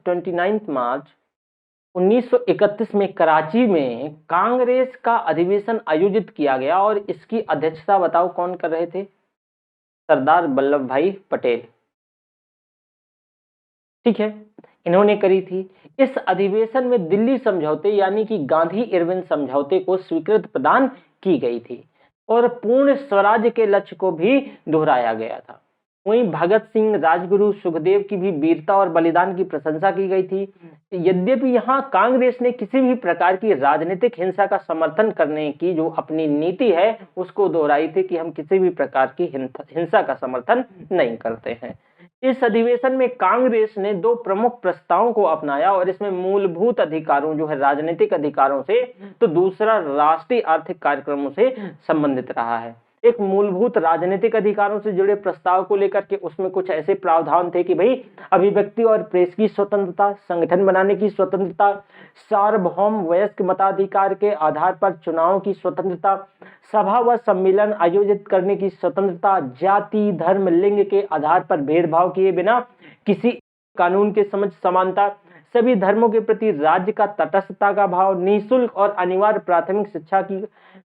1931 में कराची में कांग्रेस का अधिवेशन आयोजित किया गया और इसकी अध्यक्षता बताओ कौन कर रहे थे? सरदार वल्लभ भाई पटेल। ठीक है, इन्होंने करी थी। इस अधिवेशन में दिल्ली समझौते यानी कि गांधी इरविन समझौते को स्वीकृति प्रदान की गई थी और पूर्ण स्वराज्य के लक्ष्य को भी दोहराया गया था। वहीं भगत सिंह, राजगुरु, सुखदेव की भी वीरता और बलिदान की प्रशंसा की गई थी। यद्यपि यहाँ कांग्रेस ने किसी भी प्रकार की राजनीतिक हिंसा का समर्थन करने की जो अपनी नीति है उसको दोहराई थी कि हम किसी भी प्रकार की हिंसा का समर्थन नहीं करते हैं। इस अधिवेशन में कांग्रेस ने दो प्रमुख प्रस्तावों को अपनाया और इसमें मूलभूत अधिकारों जो है राजनीतिक अधिकारों से, तो दूसरा राष्ट्रीय आर्थिक कार्यक्रमों से संबंधित रहा है। एक मूलभूत राजनीतिक अधिकारों से जुड़े प्रस्ताव को लेकर के उसमें कुछ ऐसे प्रावधान थे कि भाई अभिव्यक्ति और प्रेस की स्वतंत्रता, संगठन बनाने की स्वतंत्रता, सार्वभौम वयस्क मताधिकार के आधार पर चुनाव की स्वतंत्रता, सभा व सम्मेलन आयोजित करने की स्वतंत्रता, जाति, धर्म, लिंग के आधार पर भेदभाव किए बिना किसी कानून के समझ समानता, सभी धर्मों के प्रति राज्य का तटस्थता का भाव, निःशुल्क और अनिवार्य प्राथमिक शिक्षा की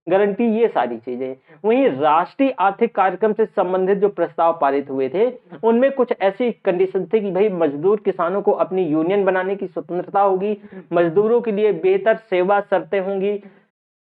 गारंटी, ये सारी चीजें। वहीं राष्ट्रीय आर्थिक कार्यक्रम से संबंधित जो प्रस्ताव पारित हुए थे उनमें कुछ ऐसी कंडीशन थे कि भाई मजदूर किसानों को अपनी यूनियन बनाने की स्वतंत्रता होगी, मजदूरों के लिए बेहतर सेवा शर्तें होंगी,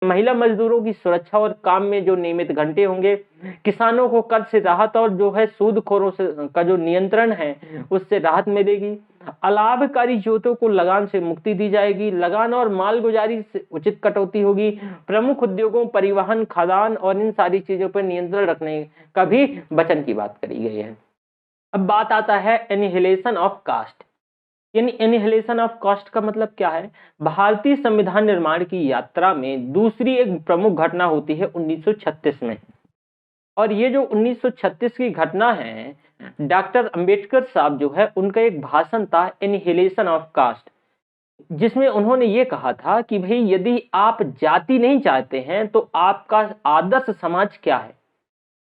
महिला मजदूरों की सुरक्षा और काम में जो नियमित घंटे होंगे, किसानों को कर से राहत और जो है सूदखोरों से का जो नियंत्रण है उससे राहत मिलेगी। अलाभकारी जोतों को लगान से मुक्ति दी जाएगी। लगान और मालगुजारी से उचित कटौती होगी। प्रमुख उद्योगों, परिवहन, खदान और इन सारी चीजों पर नियंत्रण रखने का भी वचन की बात करी गई है। अब बात आता है एनिहिलेशन ऑफ कास्ट, यानी एनिहिलेशन ऑफ कास्ट का मतलब क्या है? भारतीय संविधान निर्माण की यात्रा में दूसरी एक प्रमुख घटना होती है 1936 में, और ये जो 1936 की घटना है, डॉक्टर अंबेडकर साहब जो है उनका एक भाषण था एनिहिलेशन ऑफ कास्ट, जिसमें उन्होंने ये कहा था कि भाई यदि आप जाति नहीं चाहते हैं तो आपका आदर्श समाज क्या है?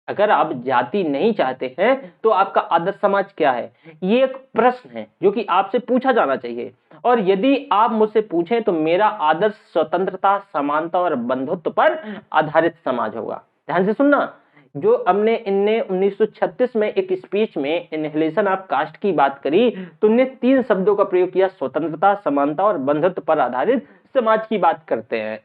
अगर आप जाति नहीं चाहते हैं तो आपका आदर्श समाज क्या है? ये एक प्रश्न है जो कि आपसे पूछा जाना चाहिए, और यदि आप मुझसे पूछें तो मेरा आदर्श स्वतंत्रता, समानता और बंधुत्व पर आधारित समाज होगा। ध्यान से सुनना, जो हमने इनने 1936 में एक स्पीच में एनिहिलेशन ऑफ कास्ट की बात करी तो उन्होंने 3 शब्दों का प्रयोग किया, स्वतंत्रता, समानता और बंधुत्व पर आधारित समाज की बात करते हैं।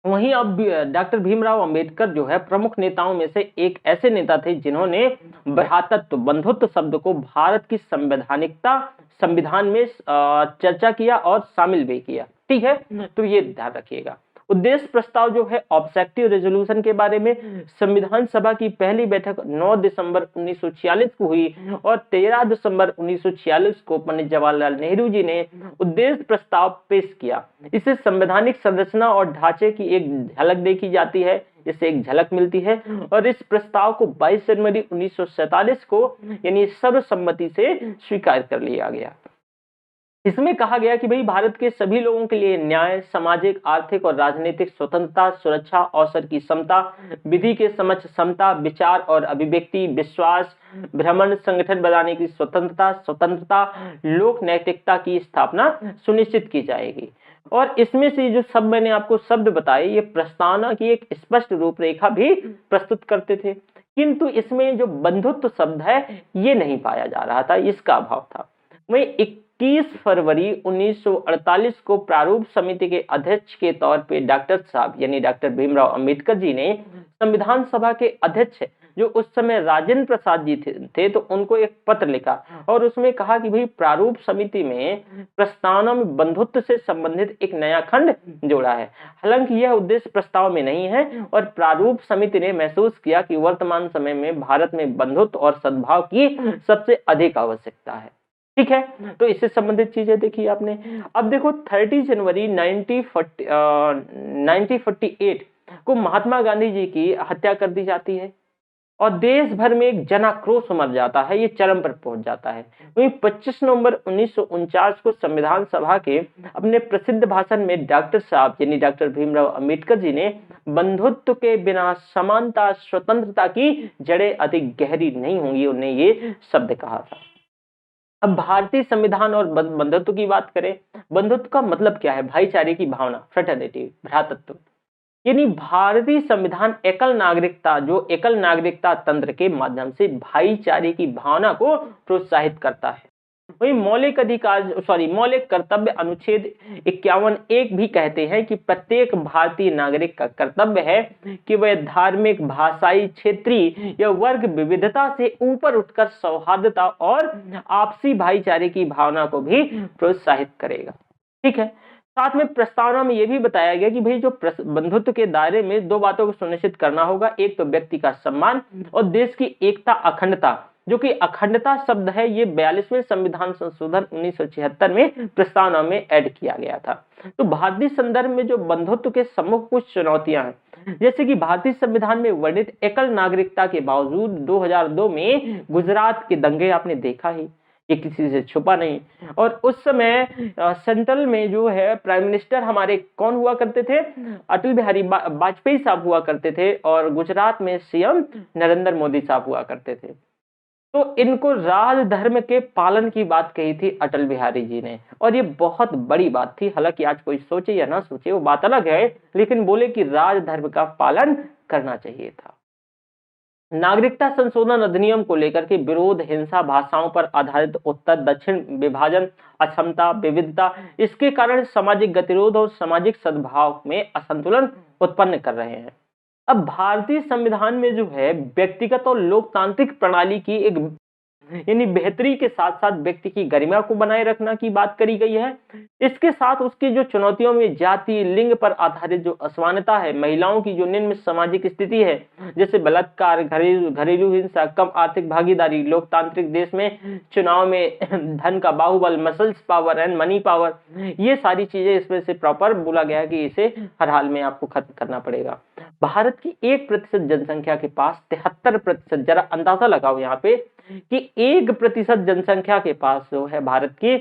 वहीं अब डॉक्टर भीमराव अंबेडकर जो है प्रमुख नेताओं में से एक ऐसे नेता थे जिन्होंने भ्रातृत्व, बंधुत्व शब्द को भारत की संवैधानिकता, संविधान में चर्चा किया और शामिल भी किया। ठीक है, तो ये ध्यान रखिएगा। उद्देश्य प्रस्ताव जो है ऑब्जेक्टिव रेजोल्यूशन के बारे में, संविधान सभा की पहली बैठक 9 दिसंबर 1946 को हुई और 13 दिसंबर 1946 को पंडित जवाहरलाल नेहरू जी ने उद्देश्य प्रस्ताव पेश किया। इससे संवैधानिक संरचना और ढांचे की एक झलक देखी जाती है, इससे एक झलक मिलती है, और इस प्रस्ताव को 22 जनवरी 1947 को यानी सर्वसम्मति से स्वीकार कर लिया गया। इसमें कहा गया कि भाई भारत के सभी लोगों के लिए न्याय, सामाजिक, आर्थिक और राजनीतिक स्वतंत्रता, सुरक्षा, अवसर की समता, विधि के समक्ष समता, विचार और अभिव्यक्ति, विश्वास, भ्रमण, संगठन बनाने की स्वतंत्रता, लोक नैतिकता की स्थापना सुनिश्चित की जाएगी। और इसमें से जो सब मैंने आपको शब्द बताए ये प्रस्तावना की एक स्पष्ट रूपरेखा भी प्रस्तुत करते थे, किंतु इसमें जो बंधुत्व शब्द है ये नहीं पाया जा रहा था, इसका अभाव था। वहीं 21 फरवरी 1948 को प्रारूप समिति के अध्यक्ष के तौर पे डॉक्टर साहब यानी डॉक्टर भीमराव अंबेडकर जी ने संविधान सभा के अध्यक्ष जो उस समय राजेंद्र प्रसाद जी थे तो उनको एक पत्र लिखा और उसमें कहा कि भाई प्रारूप समिति में प्रस्तावना में बंधुत्व से संबंधित एक नया खंड जोड़ा है। हालांकि यह उद्देश्य प्रस्ताव में नहीं है और प्रारूप समिति ने महसूस किया कि वर्तमान समय में भारत में बंधुत्व और सद्भाव की सबसे अधिक आवश्यकता है। ठीक है, तो इससे संबंधित चीजें देखिए आपने। अब देखो 30 जनवरी 1948 को महात्मा गांधी जी की हत्या कर दी जाती है और देश भर में एक जन आक्रोश उमड़ जाता है, ये चरम पर पहुंच जाता है। वहीं 25 नवंबर 1949 को संविधान सभा के अपने प्रसिद्ध भाषण में डॉक्टर साहब यानी डॉक्टर भीमराव अंबेडकर जी ने बंधुत्व के बिना समानता, स्वतंत्रता की जड़ें अधिक गहरी नहीं होंगी, उन्हें ये शब्द कहा था। अब भारतीय संविधान और बंधुत्व की बात करें, बंधुत्व का मतलब क्या है? भाईचारे की भावना, फ्रेटर्निटी, भ्रातृत्व। यानी भारतीय संविधान एकल नागरिकता तंत्र के माध्यम से भाईचारे की भावना को प्रोत्साहित करता है। वही मौलिक कर्तव्य अनुच्छेद 51(1) भी कहते हैं कि प्रत्येक भारतीय नागरिक का कर्तव्य है कि वह धार्मिक, भाषाई, क्षेत्रीय या वर्ग विविधता से ऊपर उठकर सौहार्दता और आपसी भाईचारे की भावना को भी प्रोत्साहित करेगा। ठीक है, साथ में प्रस्तावना में यह भी बताया गया कि भाई जो बंधुत्व के दायरे में 2 बातों को सुनिश्चित करना होगा, एक तो व्यक्ति का सम्मान और देश की एकता, अखंडता। जो कि अखंडता शब्द है ये 42वें संविधान संशोधन 1976 में प्रस्तावना में ऐड किया गया था। तो भारतीय संदर्भ में जो बंधुत्व के सम्मुख कुछ चुनौतियां हैं, जैसे कि भारतीय संविधान में वर्णित एकल नागरिकता के बावजूद 2002 में गुजरात के दंगे आपने देखा ही, ये किसी से छुपा नहीं। और उस समय सेंट्रल में जो है प्राइम मिनिस्टर हमारे कौन हुआ करते थे? अटल बिहारी वाजपेयी साहब हुआ करते थे और गुजरात में सीएम नरेंद्र मोदी साहब हुआ करते थे। तो इनको राजधर्म के पालन की बात कही थी अटल बिहारी जी ने, और ये बहुत बड़ी बात थी। हालांकि आज कोई सोचे या ना सोचे वो बात अलग है, लेकिन बोले कि राजधर्म का पालन करना चाहिए था। नागरिकता संशोधन अधिनियम को लेकर के विरोध, हिंसा, भाषाओं पर आधारित उत्तर दक्षिण विभाजन, अक्षमता, विविधता, इसके कारण सामाजिक गतिरोध और सामाजिक सद्भाव में असंतुलन उत्पन्न कर रहे हैं। अब भारतीय संविधान में जो है व्यक्तिगत और लोकतांत्रिक प्रणाली की एक यानी बेहतरी के साथ साथ व्यक्ति की गरिमा को बनाए रखना की बात करी गई है। इसके साथ उसकी जो चुनौतियों में जाति, लिंग पर आधारित जो असमानता है, महिलाओं की जो निम्न सामाजिक स्थिति है, जैसे बलात्कार, घरेलू हिंसा, कम आर्थिक भागीदारी, लोकतांत्रिक देश में चुनाव में धन का बाहुबल, muscles power and money power, ये सारी चीजें इसमें से प्रॉपर बोला गया कि इसे हर हाल में आपको खत्म करना पड़ेगा। भारत की 1% जनसंख्या के पास 73%, जरा अंदाजा लगाओ यहाँ पे कि 1% जनसंख्या के पास जो है भारत की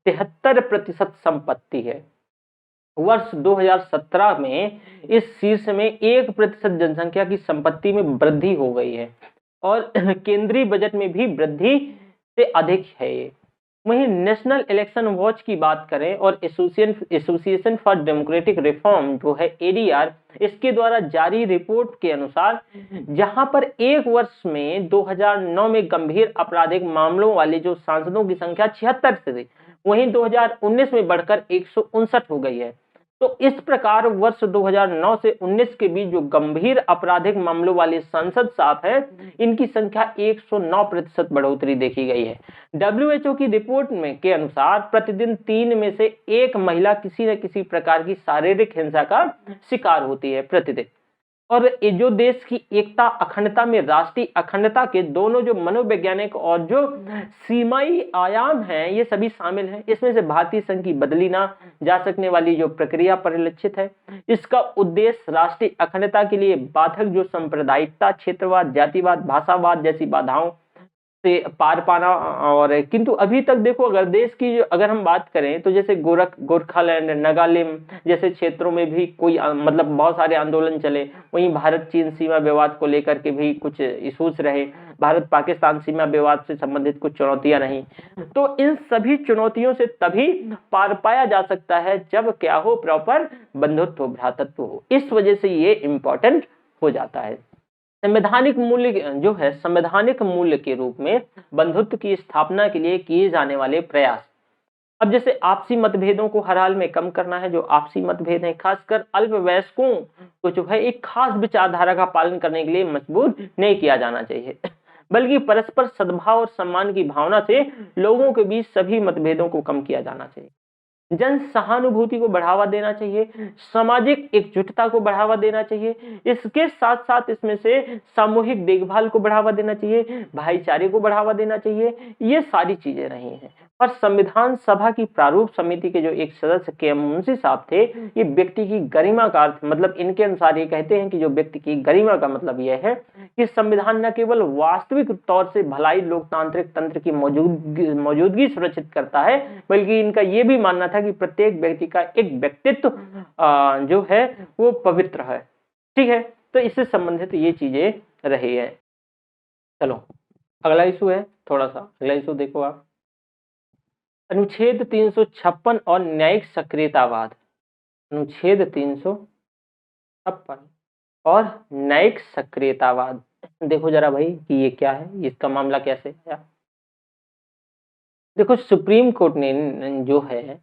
73% संपत्ति है। वर्ष 2017 में इस शीर्ष में 1% जनसंख्या की संपत्ति में वृद्धि हो गई है और केंद्रीय बजट में भी वृद्धि से अधिक है ये। वहीं नेशनल इलेक्शन वॉच की बात करें और एसोसिएशन फॉर डेमोक्रेटिक रिफॉर्म जो है ADR, इसके द्वारा जारी रिपोर्ट के अनुसार जहां पर एक वर्ष में 2009 में गंभीर आपराधिक मामलों वाले जो सांसदों की संख्या 76 से थी, वहीं 2019 में बढ़कर 159 हो गई है। तो इस प्रकार वर्ष 2009 से 19 के बीच जो गंभीर आपराधिक मामलों वाले सांसद साहब हैं, इनकी संख्या 109% बढ़ोतरी देखी गई है। WHO की रिपोर्ट में के अनुसार प्रतिदिन 3 में से 1 महिला किसी न किसी प्रकार की शारीरिक हिंसा का शिकार होती है प्रतिदिन। और ये जो देश की एकता, अखंडता में राष्ट्रीय अखंडता के दोनों जो मनोवैज्ञानिक और जो सीमाई आयाम हैं, ये सभी शामिल हैं। इसमें से भारतीय संघ की बदली ना जा सकने वाली जो प्रक्रिया परिलक्षित है, इसका उद्देश्य राष्ट्रीय अखंडता के लिए बाधक जो सांप्रदायिकता, क्षेत्रवाद, जातिवाद, भाषावाद जैसी बाधाओं से पार पाना। और किंतु अभी तक देखो, अगर देश की अगर हम बात करें तो जैसे गोरखालैंड, नागालैंड जैसे क्षेत्रों में भी कोई मतलब बहुत सारे आंदोलन चले। वहीं भारत चीन सीमा विवाद को लेकर के भी कुछ इश्यूज रहे, भारत पाकिस्तान सीमा विवाद से संबंधित कुछ चुनौतियां रही। तो इन सभी चुनौतियों से तभी पार पाया जा सकता है जब क्या हो, प्रॉपर बंधुत्व हो, भ्रातृत्व हो। इस वजह से ये इंपॉर्टेंट हो जाता है। संवैधानिक मूल्य जो है, संवैधानिक मूल्य के रूप में बंधुत्व की स्थापना के लिए किए जाने वाले प्रयास। अब जैसे आपसी मतभेदों को हर हाल में कम करना है, जो आपसी मतभेद हैं खासकर अल्पवयस्कों को जो है एक खास विचारधारा का पालन करने के लिए मजबूर नहीं किया जाना चाहिए, बल्कि परस्पर सद्भाव और सम्मान की भावना से लोगों के बीच सभी मतभेदों को कम किया जाना चाहिए। जन सहानुभूति को बढ़ावा देना चाहिए, सामाजिक एकजुटता को बढ़ावा देना चाहिए। इसके साथ साथ इसमें से सामूहिक देखभाल को बढ़ावा देना चाहिए, भाईचारे को बढ़ावा देना चाहिए। ये सारी चीजें रही हैं। और संविधान सभा की प्रारूप समिति के जो एक सदस्य KM मुंशी साहब थे, ये व्यक्ति की गरिमा का अर्थ, मतलब इनके अनुसार ये कहते हैं कि जो व्यक्ति की गरिमा का मतलब यह है कि संविधान न केवल वास्तविक तौर से भलाई लोकतांत्रिक तंत्र की मौजूदगी सुरक्षित करता है, बल्कि इनका ये भी मानना था कि प्रत्येक व्यक्ति का एक व्यक्तित्व जो है वो पवित्र है। ठीक है, तो इससे संबंधित ये चीजें रही है। चलो अगला इशू है, थोड़ा सा अगला इशू देखो आप। अनुच्छेद 356 और न्यायिक सक्रियतावाद। अनुच्छेद 356 और न्यायिक सक्रियतावाद, देखो जरा भाई कि ये क्या है, इसका मामला कैसे है। देखो, सुप्रीम कोर्ट ने जो है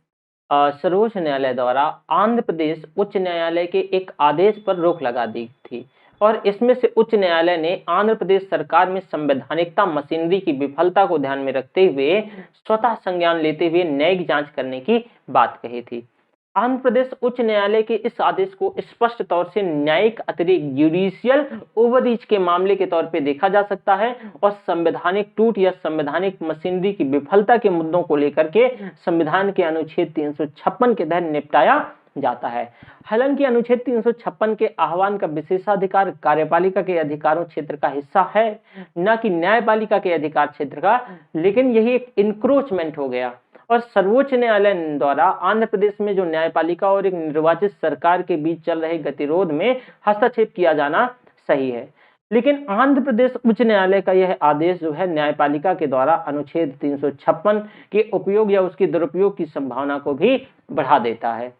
सर्वोच्च न्यायालय द्वारा आंध्र प्रदेश उच्च न्यायालय के एक आदेश पर रोक लगा दी थी, और इसमें से उच्च न्यायालय ने आंध्र प्रदेश सरकार में संवैधानिकता मशीनरी की विफलता को ध्यान में रखते हुए स्वतः संज्ञान लेते हुए न्यायिक जांच करने की बात कही थी। आंध्र प्रदेश उच्च न्यायालय के इस आदेश को स्पष्ट तौर से न्यायिक अतिरिक्त जुडिशियल ओवररीच के मामले के तौर पे देखा जा सकता है, और संवैधानिक टूट या संवैधानिक मशीनरी की विफलता के मुद्दों को लेकर के संविधान के अनुच्छेद 356 के तहत निपटाया जाता है। हालांकि अनुच्छेद 356 के आह्वान का विशेषाधिकार कार्यपालिका के अधिकारों क्षेत्र का हिस्सा है, न कि न्यायपालिका के अधिकार क्षेत्र का, लेकिन यही एक इंक्रोचमेंट हो गया। और सर्वोच्च न्यायालय द्वारा आंध्र प्रदेश में जो न्यायपालिका और एक निर्वाचित सरकार के बीच चल रहे गतिरोध में हस्तक्षेप किया जाना सही है, लेकिन आंध्र प्रदेश उच्च न्यायालय का यह आदेश जो है न्यायपालिका के द्वारा अनुच्छेद 356 के उपयोग या उसके दुरुपयोग की संभावना को भी बढ़ा देता है।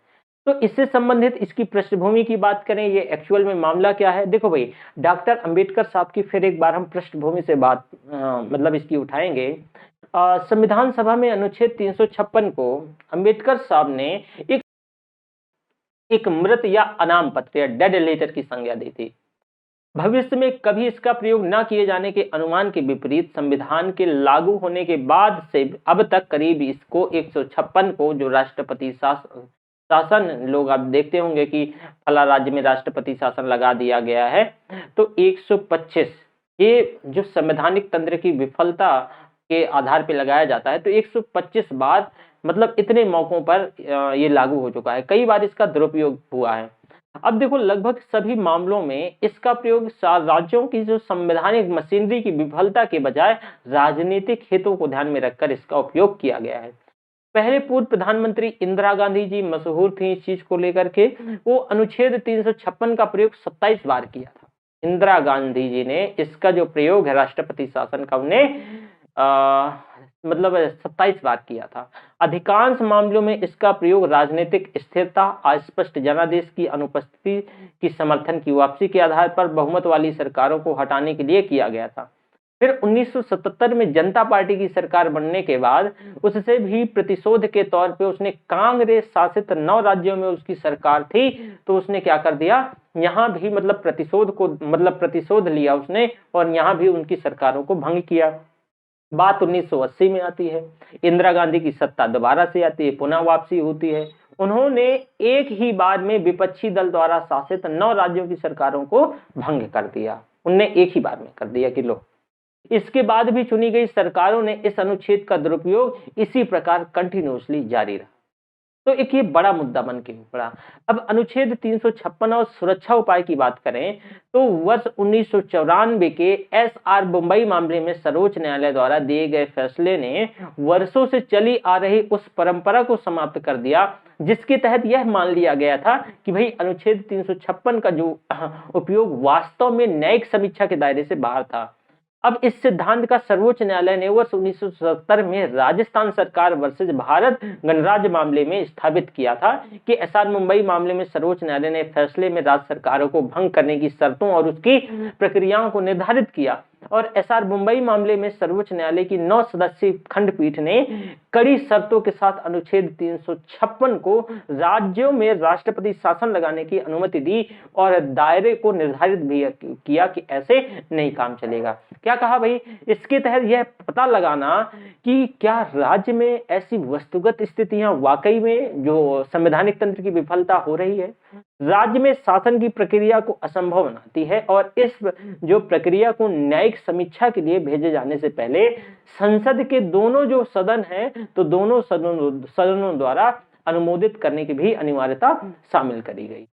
तो इससे संबंधित इसकी पृष्ठभूमि की बात करें, ये एक्चुअल में मामला क्या है। देखो भाई, डॉक्टर अंबेडकर साहब की फिर एक बार हम पृष्ठभूमि से बात मतलब इसकी उठाएंगे। संविधान सभा में अनुच्छेद 356 को अंबेडकर साहब ने एक मृत या अनाम पत्र या डेड लेटर की संज्ञा दी थी। भविष्य में कभी इसका प्रयोग न किए जाने के अनुमान के विपरीत संविधान के लागू होने के बाद से अब तक करीब इसको 156 को जो राष्ट्रपति शासन लोग आप देखते होंगे कि फला राज्य में राष्ट्रपति शासन लगा दिया गया है, तो 125 ये जो संवैधानिक तंत्र की विफलता के आधार पर लगाया जाता है, तो 125 बार मतलब इतने मौकों पर ये लागू हो चुका है। कई बार इसका दुरुपयोग हुआ है। अब देखो, लगभग सभी मामलों में इसका प्रयोग राज्यों की जो संवैधानिक मशीनरी की विफलता के बजाय राजनीतिक हितों को ध्यान में रखकर इसका उपयोग किया गया है। पहले पूर्व प्रधानमंत्री इंदिरा गांधी जी मशहूर थी इस चीज को लेकर के, वो अनुच्छेद 356 का प्रयोग 27 बार किया था। इंदिरा गांधी जी ने इसका जो प्रयोग है राष्ट्रपति शासन का, उन्हें मतलब 27 बार किया था। अधिकांश मामलों में इसका प्रयोग राजनीतिक स्थिरता, अस्पष्ट जनादेश की अनुपस्थिति की समर्थन की वापसी के आधार पर बहुमत वाली सरकारों को हटाने के लिए किया गया था। फिर 1977 में जनता पार्टी की सरकार बनने के बाद उससे भी प्रतिशोध के तौर पे उसने कांग्रेस शासित 9 राज्यों में उसकी सरकार थी, तो उसने क्या कर दिया, यहाँ भी मतलब प्रतिशोध लिया उसने और यहाँ भी उनकी सरकारों को भंग किया। बात 1980 में आती है, इंदिरा गांधी की सत्ता दोबारा से आती है, पुनः वापसी होती है। उन्होंने एक ही बार में विपक्षी दल द्वारा शासित 9 राज्यों की सरकारों को भंग कर दिया। उनने एक ही बार में कर दिया कि लो। इसके बाद भी चुनी गई सरकारों ने इस अनुच्छेद का दुरुपयोग इसी प्रकार कंटिन्यूअसली जारी रहा। तो एक ये बड़ा मुद्दा बन के पड़ा। अब अनुच्छेद 356 और सुरक्षा उपाय की बात करें तो वर्ष 1994 के SR बम्बई मामले में सर्वोच्च न्यायालय द्वारा दिए गए फैसले ने वर्षों से चली आ रही उस परंपरा को समाप्त कर दिया जिसके तहत यह मान लिया गया था कि भाई अनुच्छेद 356 का जो उपयोग वास्तव में न्यायिक समीक्षा के दायरे से बाहर था। अब इस सिद्धांत का सर्वोच्च न्यायालय ने वर्ष 1977 में राजस्थान सरकार वर्सेज भारत गणराज्य मामले में स्थापित किया था कि SR मुंबई मामले में सर्वोच्च न्यायालय ने फैसले में राज्य सरकारों को भंग करने की शर्तों और उसकी प्रक्रियाओं को निर्धारित किया और SR मुंबई मामले में सर्वोच्च न्यायालय की 9 सदस्यीय खंडपीठ ने कड़ी शर्तों के साथ अनुच्छेद 356 को राज्यों में राष्ट्रपति शासन लगाने की अनुमति दी और दायरे को निर्धारित भी किया कि ऐसे नहीं काम चलेगा। क्या कहा भाई, इसके तहत यह पता लगाना कि क्या राज्य में ऐसी वस्तुगत स्थितियां वाकई में जो संवैधानिक तंत्र की विफलता हो रही है, राज्य में शासन की प्रक्रिया को असंभव बनाती है और इस जो प्रक्रिया को न्यायिक समीक्षा के लिए भेजे जाने से पहले संसद के दोनों जो सदन हैं तो दोनों सदनों द्वारा अनुमोदित करने की भी अनिवार्यता शामिल करी गई।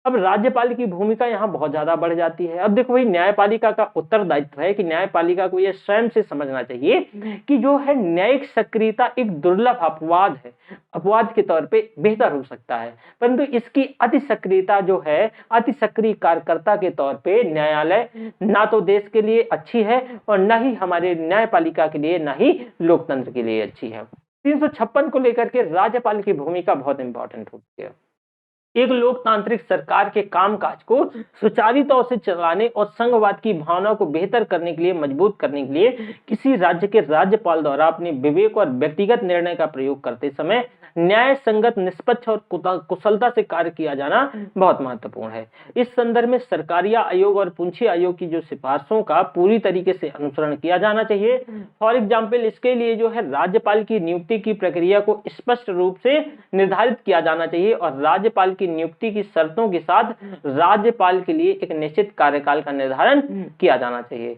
अब राज्यपाल की भूमिका यहाँ बहुत ज्यादा बढ़ जाती है। अब देखो भाई, न्यायपालिका का उत्तरदायित्व है कि न्यायपालिका को यह स्वयं से समझना चाहिए कि जो है न्यायिक सक्रियता एक दुर्लभ अपवाद है, अपवाद के तौर पे बेहतर हो सकता है, परंतु इसकी अति सक्रियता जो है, अति सक्रिय कार्यकर्ता के तौर पे न्यायालय ना तो देश के लिए अच्छी है और न ही हमारे न्यायपालिका के लिए, न ही लोकतंत्र के लिए अच्छी है। 356 को लेकर के राज्यपाल की भूमिका बहुत इंपॉर्टेंट होती है। एक लोकतांत्रिक सरकार के कामकाज को सुचारू तौर से चलाने और संघवाद की भावना को बेहतर करने के लिए, मजबूत करने के लिए किसी राज्य के राज्यपाल द्वारा अपने विवेक और व्यक्तिगत निर्णय का प्रयोग करते समय न्याय संगत, निष्पक्ष और कुशलता से कार्य किया जाना बहुत महत्वपूर्ण है। इस संदर्भ में सरकारिया आयोग और पूंछी आयोग की जो सिफारिशों का पूरी तरीके से अनुसरण किया जाना चाहिए। फॉर एग्जाम्पल, इसके लिए जो है राज्यपाल की नियुक्ति की प्रक्रिया को स्पष्ट रूप से निर्धारित किया जाना चाहिए और राज्यपाल की नियुक्ति की शर्तों के साथ राज्यपाल के लिए एक निश्चित कार्यकाल का निर्धारण किया जाना चाहिए।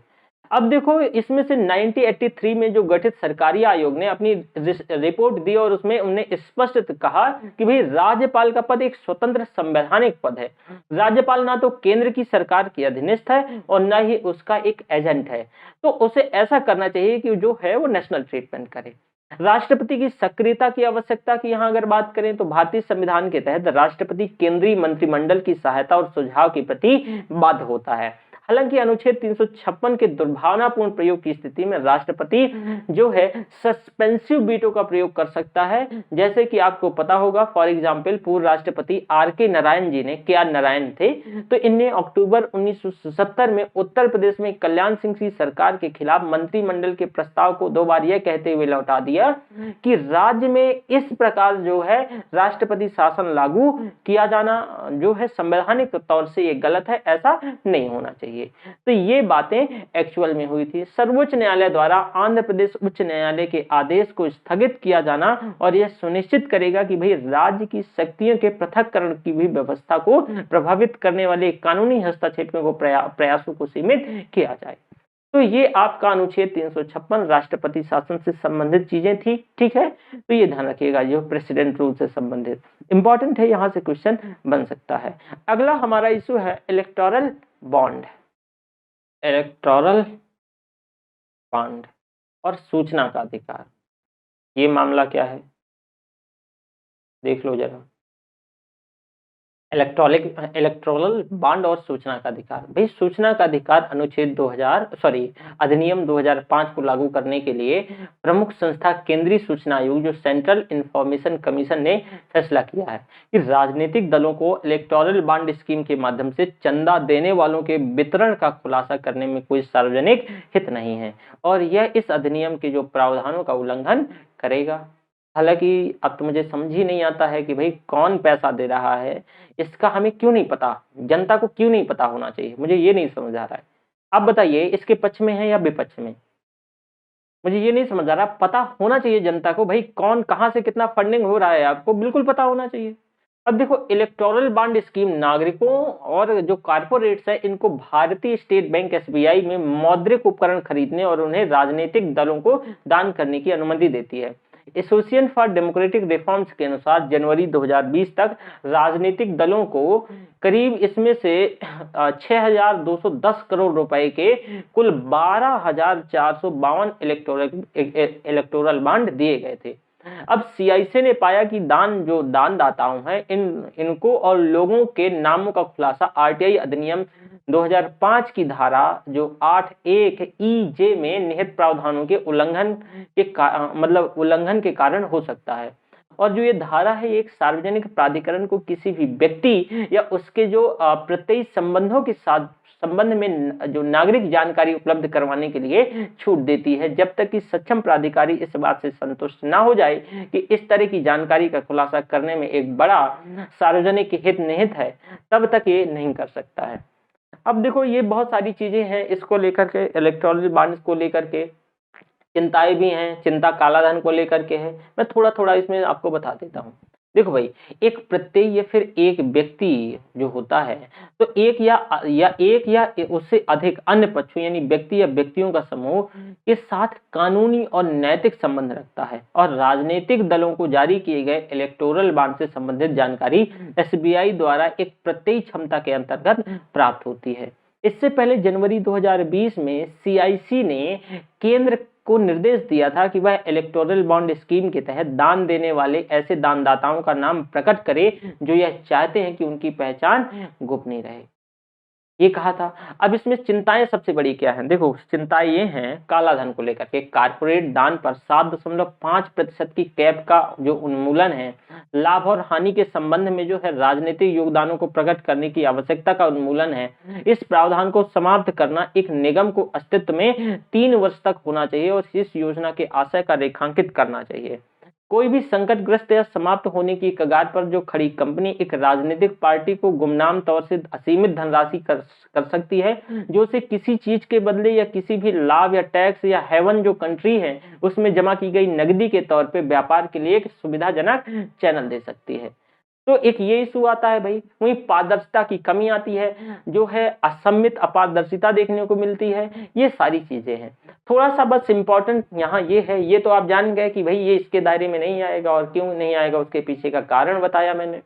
अब देखो, इसमें से 1983 में जो गठित सरकारी आयोग ने अपनी रिपोर्ट दी और उसमें उन्हें स्पष्ट कहा कि भाई राज्यपाल का पद एक स्वतंत्र संवैधानिक पद है। राज्यपाल ना तो केंद्र की सरकार की अधीनस्थ है और ना ही उसका एक एजेंट है, तो उसे ऐसा करना चाहिए कि जो है वो नेशनल ट्रीटमेंट करे। राष्ट्रपति की सक्रियता की आवश्यकता की यहाँ अगर बात करें तो भारतीय संविधान के तहत राष्ट्रपति केंद्रीय मंत्रिमंडल की सहायता और सुझाव के प्रति बाध्य होता है। हालांकि अनुच्छेद 356 के दुर्भावनापूर्ण प्रयोग की स्थिति में राष्ट्रपति जो है सस्पेंसिव वीटो का प्रयोग कर सकता है। जैसे कि आपको पता होगा, फॉर एग्जांपल पूर्व राष्ट्रपति R.K. नारायण जी ने, KR नारायण थे, तो इन्हें अक्टूबर 1970 में उत्तर प्रदेश में कल्याण सिंह की सरकार के खिलाफ मंत्रिमंडल के प्रस्ताव को 2 बार यह कहते हुए लौटा दिया कि राज्य में इस प्रकार जो है राष्ट्रपति शासन लागू किया जाना जो है संवैधानिक तौर से ये गलत है, ऐसा नहीं होना चाहिए। तो ये बातें एक्चुअल में हुई थी। सर्वोच्च न्यायालय द्वारा आंध्र प्रदेश उच्च न्यायालय के आदेश को स्थगित किया जाना और यह सुनिश्चित करेगा कि भाई राज्य की शक्तियों के पृथक्करण की भी व्यवस्था को प्रभावित करने वाले कानूनी हस्तक्षेपों को प्रयासों को सीमित किया जाए। तो ये आपका अनुच्छेद 356 राष्ट्रपति शासन से संबंधित चीजें थी। ठीक है, तो ये ध्यान रखिएगा, जो प्रेसिडेंट रूल से संबंधित इंपॉर्टेंट है, यहां से क्वेश्चन बन सकता है। अगला हमारा इशू है इलेक्टोरल बॉन्ड। इलेक्टोरल बॉन्ड और सूचना का अधिकार, ये मामला क्या है देख लो जरा। इलेक्टोरल बॉन्ड और सूचना का अधिकार, भाई सूचना का अधिकार अनुच्छेद अधिनियम 2005 को लागू करने के लिए प्रमुख संस्था केंद्रीय सूचना आयोग जो सेंट्रल इंफॉर्मेशन कमीशन ने फैसला किया है कि राजनीतिक दलों को इलेक्टोरल बॉन्ड स्कीम के माध्यम से चंदा देने वालों के वितरण का खुलासा करने में कोई सार्वजनिक हित नहीं है और यह इस अधिनियम के जो प्रावधानों का उल्लंघन करेगा। हालांकि अब तो मुझे समझ ही नहीं आता है कि भाई कौन पैसा दे रहा है, इसका हमें क्यों नहीं पता, जनता को क्यों नहीं पता होना चाहिए, मुझे ये नहीं समझ आ रहा है। आप बताइए इसके पक्ष में है या विपक्ष में, मुझे ये नहीं समझ आ रहा। पता होना चाहिए जनता को, भाई कौन कहां से कितना फंडिंग हो रहा है आपको बिल्कुल पता होना चाहिए। अब देखो इलेक्टोरल बॉन्ड स्कीम नागरिकों और जो कारपोरेट्स है इनको भारतीय स्टेट बैंक SBI में मौद्रिक उपकरण खरीदने और उन्हें राजनीतिक दलों को दान करने की अनुमति देती है। एसोसिएशन फॉर डेमोक्रेटिक रिफॉर्म्स के अनुसार जनवरी 2020 तक राजनीतिक दलों को करीब इसमें से 6,210 करोड़ रुपए के कुल 12,452 इलेक्टोरल बॉन्ड दिए गए थे। अब CIC ने पाया कि दानदाताओं हैं इनको और लोगों के नामों का खुलासा RTI अधिनियम 2005 की धारा जो 8(1) EJ में निहित प्रावधानों के उल्लंघन के कारण हो सकता है। और जो ये धारा है एक सार्वजनिक प्राधिकरण को किसी भी व्यक्ति या उसके जो प्रत्येक संबंधों के साथ संबंध में जो नागरिक जानकारी उपलब्ध करवाने के लिए छूट देती है, जब तक कि सक्षम प्राधिकारी इस बात से संतुष्ट ना हो जाए कि इस तरह की जानकारी का खुलासा करने में एक बड़ा सार्वजनिक हित निहित है, तब तक ये नहीं कर सकता है। अब देखो ये बहुत सारी चीजें हैं इसको लेकर के, इलेक्टोरल बॉन्ड्स को लेकर के चिंताएं भी हैं, चिंता कालाधन को लेकर के है। मैं थोड़ा थोड़ा इसमें आपको बता देता हूँ। देखो भाई एक प्रत्यय या फिर एक व्यक्ति जो होता है तो एक या उससे अधिक अन्य पक्षों यानी व्यक्ति या व्यक्तियों का समूह के साथ कानूनी और नैतिक संबंध रखता है और राजनीतिक दलों को जारी किए गए इलेक्टोरल बॉन्ड से संबंधित जानकारी SBI द्वारा एक प्रत्यय क्षमता के अंतर्गत प्राप्त होती है। इससे पहले जनवरी 2020 में CIC ने केंद्र को निर्देश दिया था कि वह इलेक्टोरल बॉन्ड स्कीम के तहत दान देने वाले ऐसे दानदाताओं का नाम प्रकट करे जो यह चाहते हैं कि उनकी पहचान गोपनीय रहे, ये कहा था। अब इसमें चिंताएं सबसे बड़ी क्या हैं, देखो चिंताएं ये हैं कालाधन को लेकर के। कारपोरेट दान पर 7.5% की कैप का जो उन्मूलन है, लाभ और हानि के संबंध में जो है राजनीतिक योगदानों को प्रकट करने की आवश्यकता का उन्मूलन है। इस प्रावधान को समाप्त करना एक निगम को अस्तित्व में 3 वर्ष तक होना चाहिए और इस योजना के आशय का रेखांकित करना चाहिए। कोई भी संकटग्रस्त या समाप्त होने की कगार पर जो खड़ी कंपनी एक राजनीतिक पार्टी को गुमनाम तौर से असीमित धनराशि कर सकती है जो उसे किसी चीज के बदले या किसी भी लाभ या टैक्स या हेवन जो कंट्री है उसमें जमा की गई नकदी के तौर पे व्यापार के लिए एक सुविधाजनक चैनल दे सकती है। तो एक ये इशू आता है भाई, वही पारदर्शिता की कमी आती है, जो है असम्मित अपारदर्शिता देखने को मिलती है, ये सारी चीजें हैं। थोड़ा सा बस इंपॉर्टेंट यहाँ ये है, ये तो आप जान गए कि भाई ये इसके दायरे में नहीं आएगा और क्यों नहीं आएगा उसके पीछे का कारण बताया मैंने।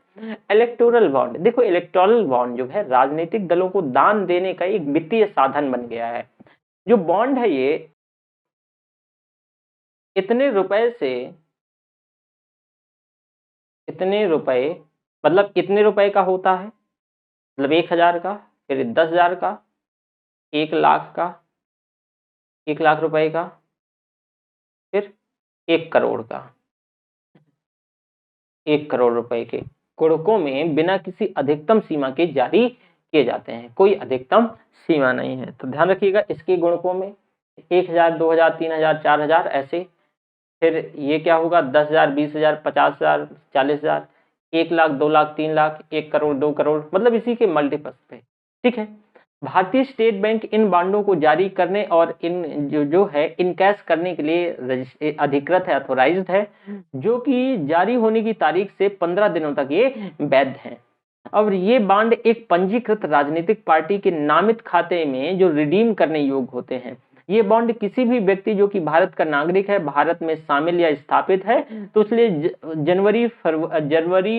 इलेक्टोरल बॉन्ड, देखो इलेक्टोरल बॉन्ड जो है राजनीतिक दलों को दान देने का एक वित्तीय साधन बन गया है। जो बॉन्ड है ये इतने रुपए से इतने रुपए मतलब इतने रुपए का होता है, मतलब 1,000 का, फिर 10,000 का, 1 लाख का, 1 लाख रुपए का, फिर 1 करोड़ का। 1 करोड़ रुपए के गुणकों में बिना किसी अधिकतम सीमा के जारी किए जाते हैं, कोई अधिकतम सीमा नहीं है। तो ध्यान रखिएगा इसके गुणकों में 1000, 2000, 3000, 4000 ऐसे। फिर ये क्या होगा 10,000, 20,000, 50,000, 40,000, 1 लाख, 2 लाख, 3 लाख, 1 करोड़, 2 करोड़, मतलब इसी के मल्टीपल्स पे। ठीक है। भारतीय स्टेट बैंक इन बांडों को जारी करने और इन जो है इनकैश करने के लिए अधिकृत है, अथोराइज्ड है, जो कि जारी होने की तारीख से 15 दिनों तक ये वैध हैं। और ये बांड एक पंजीकृत राजनीतिक पार्टी के नामित खाते में जो रिडीम करने योग्य होते हैं। ये बॉन्ड किसी भी व्यक्ति जो कि भारत का नागरिक है, भारत में शामिल या स्थापित है, तो इसलिए जनवरी,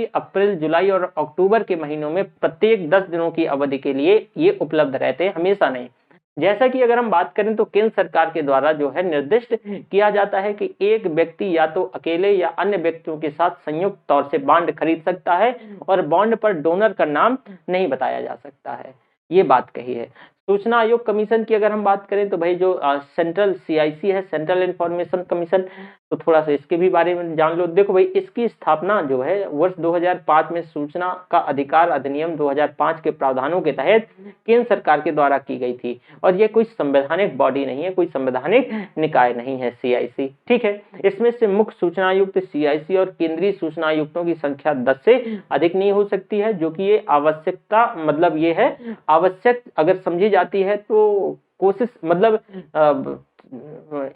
अप्रैल, जुलाई और अक्टूबर के महीनों में प्रत्येक 10 दिनों की अवधि के लिए ये उपलब्ध रहते हैं, हमेशा नहीं। जैसा कि अगर हम बात करें तो केंद्र सरकार के द्वारा जो है निर्दिष्ट किया जाता है कि एक व्यक्ति या तो अकेले या अन्य व्यक्तियों के साथ संयुक्त तौर से बॉन्ड खरीद सकता है और बॉन्ड पर डोनर का नाम नहीं बताया जा सकता है, ये बात कही है। सूचना आयोग कमीशन की अगर हम बात करें तो भाई जो सेंट्रल CIC है, सेंट्रल इंफॉर्मेशन कमीशन, तो थोड़ा सा इसके भी बारे में जान लो। देखो भाई इसकी स्थापना जो है वर्ष 2005 में सूचना का अधिकार अधिनियम 2005 के प्रावधानों के तहत केंद्र सरकार के द्वारा की गई थी, और ये कोई संवैधानिक बॉडी नहीं है, कोई संवैधानिक निकाय नहीं है CIC। ठीक है। इसमें से मुख्य सूचना आयुक्त CIC और केंद्रीय सूचना आयुक्तों की संख्या 10 से अधिक नहीं हो सकती है, जो कि ये आवश्यकता मतलब ये है आवश्यक अगर समझी जाती है तो कोशिश मतलब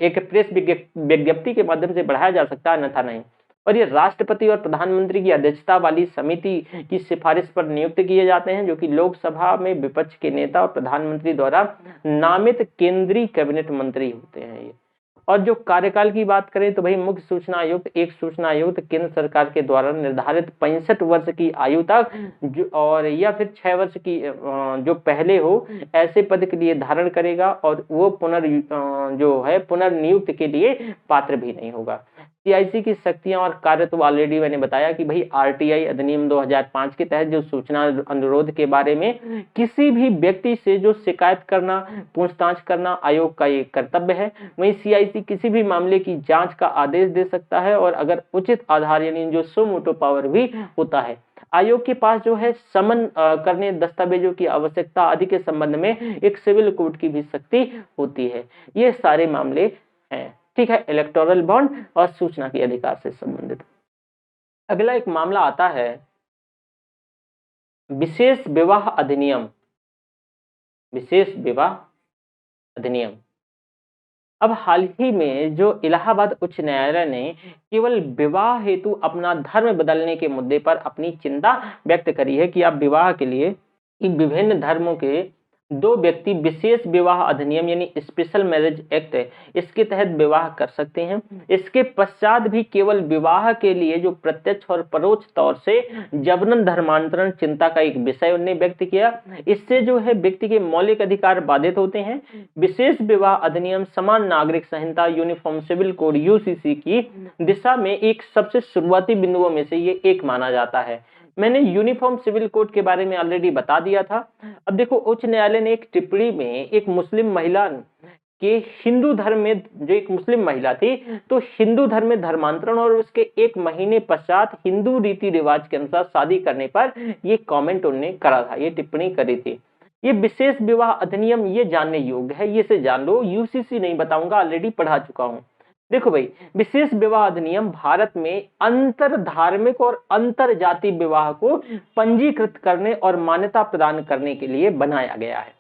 एक प्रेस विज्ञप्ति के माध्यम से बढ़ाया जा सकता है, अन्यथा नहीं। और ये राष्ट्रपति और प्रधानमंत्री की अध्यक्षता वाली समिति की सिफारिश पर नियुक्त किए जाते हैं, जो कि लोकसभा में विपक्ष के नेता और प्रधानमंत्री द्वारा नामित केंद्रीय कैबिनेट मंत्री होते हैं ये। और जो कार्यकाल की बात करें तो भाई मुख्य सूचना आयुक्त एक सूचना आयुक्त केंद्र सरकार के द्वारा निर्धारित 65 वर्ष की आयु तक और या फिर 6 वर्ष की जो पहले हो ऐसे पद के लिए धारण करेगा, और वो पुनर्नियुक्त के लिए पात्र भी नहीं होगा। CIC की शक्तियां और कार्य तो ऑलरेडी मैंने बताया कि भाई RTI अधिनियम 2005 के तहत जो सूचना अनुरोध के बारे में किसी भी व्यक्ति से जो शिकायत करना, पूछताछ करना आयोग का एक कर्तव्य है। वहीं CIC किसी भी मामले की जांच का आदेश दे सकता है, और अगर उचित आधार यानी जो सो मोटो पावर भी होता है। आयोग के पास जो है समन करने दस्तावेजों की आवश्यकता आदि के संबंध में एक सिविल कोर्ट की भी शक्ति होती है। ये सारे मामले हैं। ठीक है, इलेक्टोरल बॉन्ड और सूचना के अधिकार से संबंधित। अगला एक मामला आता है विशेष विवाह अधिनियम। विशेष विवाह अधिनियम अब हाल ही में जो इलाहाबाद उच्च न्यायालय ने केवल विवाह हेतु अपना धर्म बदलने के मुद्दे पर अपनी चिंता व्यक्त करी है कि आप विवाह के लिए विभिन्न धर्मों के 2 व्यक्ति विशेष विवाह अधिनियम यानी स्पेशल मैरिज एक्ट इसके तहत विवाह कर सकते हैं। इसके पश्चात भी केवल विवाह के लिए जो प्रत्यक्ष और परोक्ष तौर से जबरन धर्मांतरण चिंता का एक विषय उन्होंने व्यक्त किया। इससे जो है व्यक्ति के मौलिक अधिकार बाधित होते हैं। विशेष विवाह अधिनियम समान नागरिक संहिता यूनिफॉर्म सिविल कोड UCC की दिशा में एक सबसे शुरुआती बिंदुओं में से ये एक माना जाता है। मैंने यूनिफॉर्म सिविल कोड के बारे में ऑलरेडी बता दिया था। अब देखो उच्च न्यायालय ने एक टिप्पणी में एक मुस्लिम महिला के हिंदू धर्म में जो एक मुस्लिम महिला थी तो हिंदू धर्म में धर्मांतरण और उसके 1 महीने पश्चात हिंदू रीति रिवाज के अनुसार शादी करने पर ये कमेंट उन्होंने करा था, ये टिप्पणी करी थी। ये विशेष विवाह अधिनियम ये जानने योग्य है, ये से जान लो। UCC नहीं बताऊंगा, ऑलरेडी पढ़ा चुका हूं। देखो भाई विशेष विवाह अधिनियम भारत में अंतर धार्मिक और अंतर जाति विवाह को पंजीकृत करने और मान्यता प्रदान करने के लिए बनाया गया है।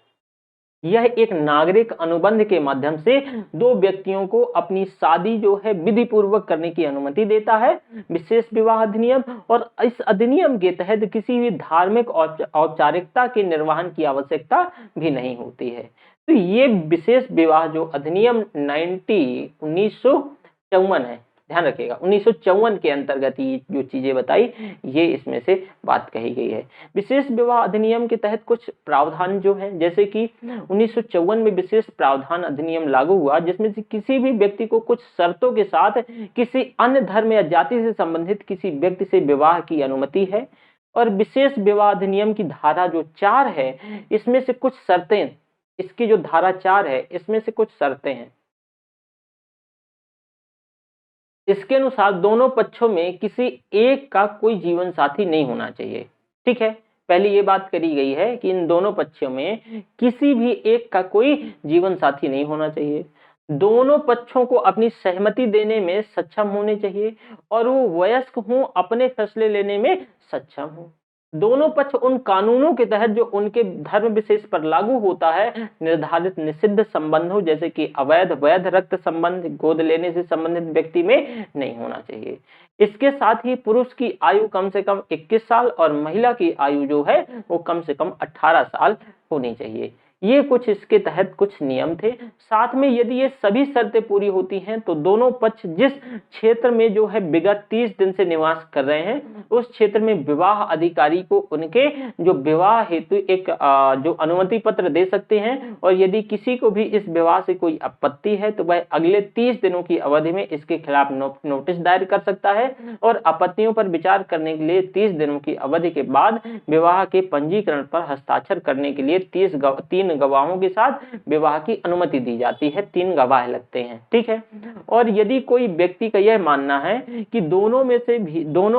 यह एक नागरिक अनुबंध के माध्यम से 2 व्यक्तियों को अपनी शादी जो है विधि पूर्वक करने की अनुमति देता है, विशेष विवाह अधिनियम। और इस अधिनियम के तहत किसी भी धार्मिक औपचारिकता के निर्वहन की आवश्यकता भी नहीं होती है। तो ये विशेष विवाह जो अधिनियम 1954 है, ध्यान रखिएगा 1954 के अंतर्गत ये जो चीजें बताई ये इसमें से बात कही गई है। विशेष विवाह अधिनियम के तहत कुछ प्रावधान जो है, जैसे कि 1954 में विशेष प्रावधान अधिनियम लागू हुआ जिसमें से किसी भी व्यक्ति को कुछ शर्तों के साथ किसी अन्य धर्म या जाति से संबंधित किसी व्यक्ति से विवाह की अनुमति है। और विशेष विवाह अधिनियम की धारा जो 4 है इसमें से कुछ शर्तें इसकी जो धारा 4 है इसमें से कुछ शर्तें हैं। इसके अनुसार दोनों पक्षों में किसी एक का कोई जीवन साथी नहीं होना चाहिए। ठीक है, पहले ये बात करी गई है कि इन दोनों पक्षों में किसी भी एक का कोई जीवन साथी नहीं होना चाहिए। दोनों पक्षों को अपनी सहमति देने में सक्षम होने चाहिए और वो वयस्क हों, अपने फैसले लेने में सक्षम हों। दोनों पक्ष उन कानूनों के तहत जो उनके धर्म विशेष पर लागू होता है निर्धारित निषिद्ध संबंधों जैसे कि अवैध वैध रक्त संबंध गोद लेने से संबंधित व्यक्ति में नहीं होना चाहिए। इसके साथ ही पुरुष की आयु कम से कम 21 साल और महिला की आयु जो है वो कम से कम 18 साल होनी चाहिए। ये कुछ इसके तहत कुछ नियम थे। साथ में यदि ये सभी शर्तें पूरी होती हैं तो दोनों पक्ष जिस क्षेत्र में जो है विगत 30 दिन से निवास कर रहे हैं उस क्षेत्र में विवाह अधिकारी को उनके जो विवाह हेतु एक जो अनुमति पत्र दे सकते हैं और यदि किसी को भी इस विवाह से कोई आपत्ति है तो वह अगले 30 दिनों की अवधि में इसके खिलाफ नोटिस दायर कर सकता है और आपत्तियों पर विचार करने के लिए 30 दिनों की अवधि के बाद विवाह के पंजीकरण पर हस्ताक्षर करने के लिए 3 गवाहों के साथ विवाह की अनुमति दी जाती है। 3 गवाह लगते हैं। ठीक है, और यदि कोई व्यक्ति का यह मानना है कि दोनों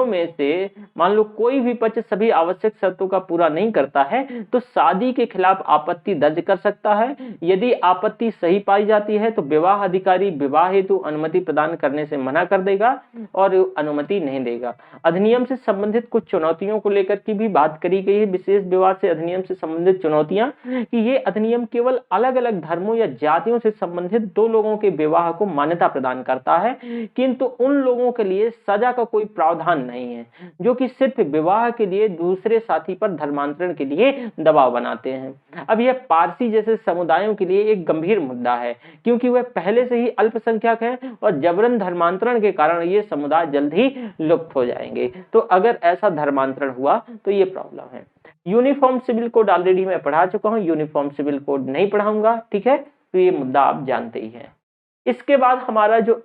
में से मान लो कोई भी पक्ष सभी आवश्यक शर्तों का पूरा नहीं करता है तो शादी के खिलाफ आपत्ति दर्ज कर सकता है। यदि आपत्ति सही पाई जाती है तो विवाह अधिकारी विवाह हेतु अनुमति प्रदान करने से मना कर देगा और अनुमति नहीं देगा। अधिनियम से संबंधित कुछ चुनौतियों को लेकर की भी बात करी गई है। विशेष विवाह से अधिनियम से संबंधित चुनौतियां कि ये अधिनियम केवल अलग अलग धर्मों या जातियों से संबंधित 2 लोगों के विवाह को मान्यता प्रदान करता है किंतु उन लोगों के लिए सजा का कोई प्रावधान नहीं है जो कि सिर्फ विवाह के लिए दूसरे साथी पर धर्मांतरण के लिए दबाव बनाते हैं। अब यह पारसी जैसे समुदायों के लिए एक गंभीर मुद्दा है क्योंकि वह पहले से ही अल्पसंख्यक है और जबरन धर्मांतरण के कारण ये समुदाय जल्द ही लुप्त हो जाएंगे। तो अगर ऐसा धर्मांतरण हुआ तो ये प्रॉब्लम है। यूनिफॉर्म सिविल कोड ऑलरेडी मैं पढ़ा चुका हूं, यूनिफॉर्म सिविल कोड नहीं पढ़ाऊंगा। ठीक है, तो ये मुद्दा आप जानते ही हैं। इसके बाद हमारा जो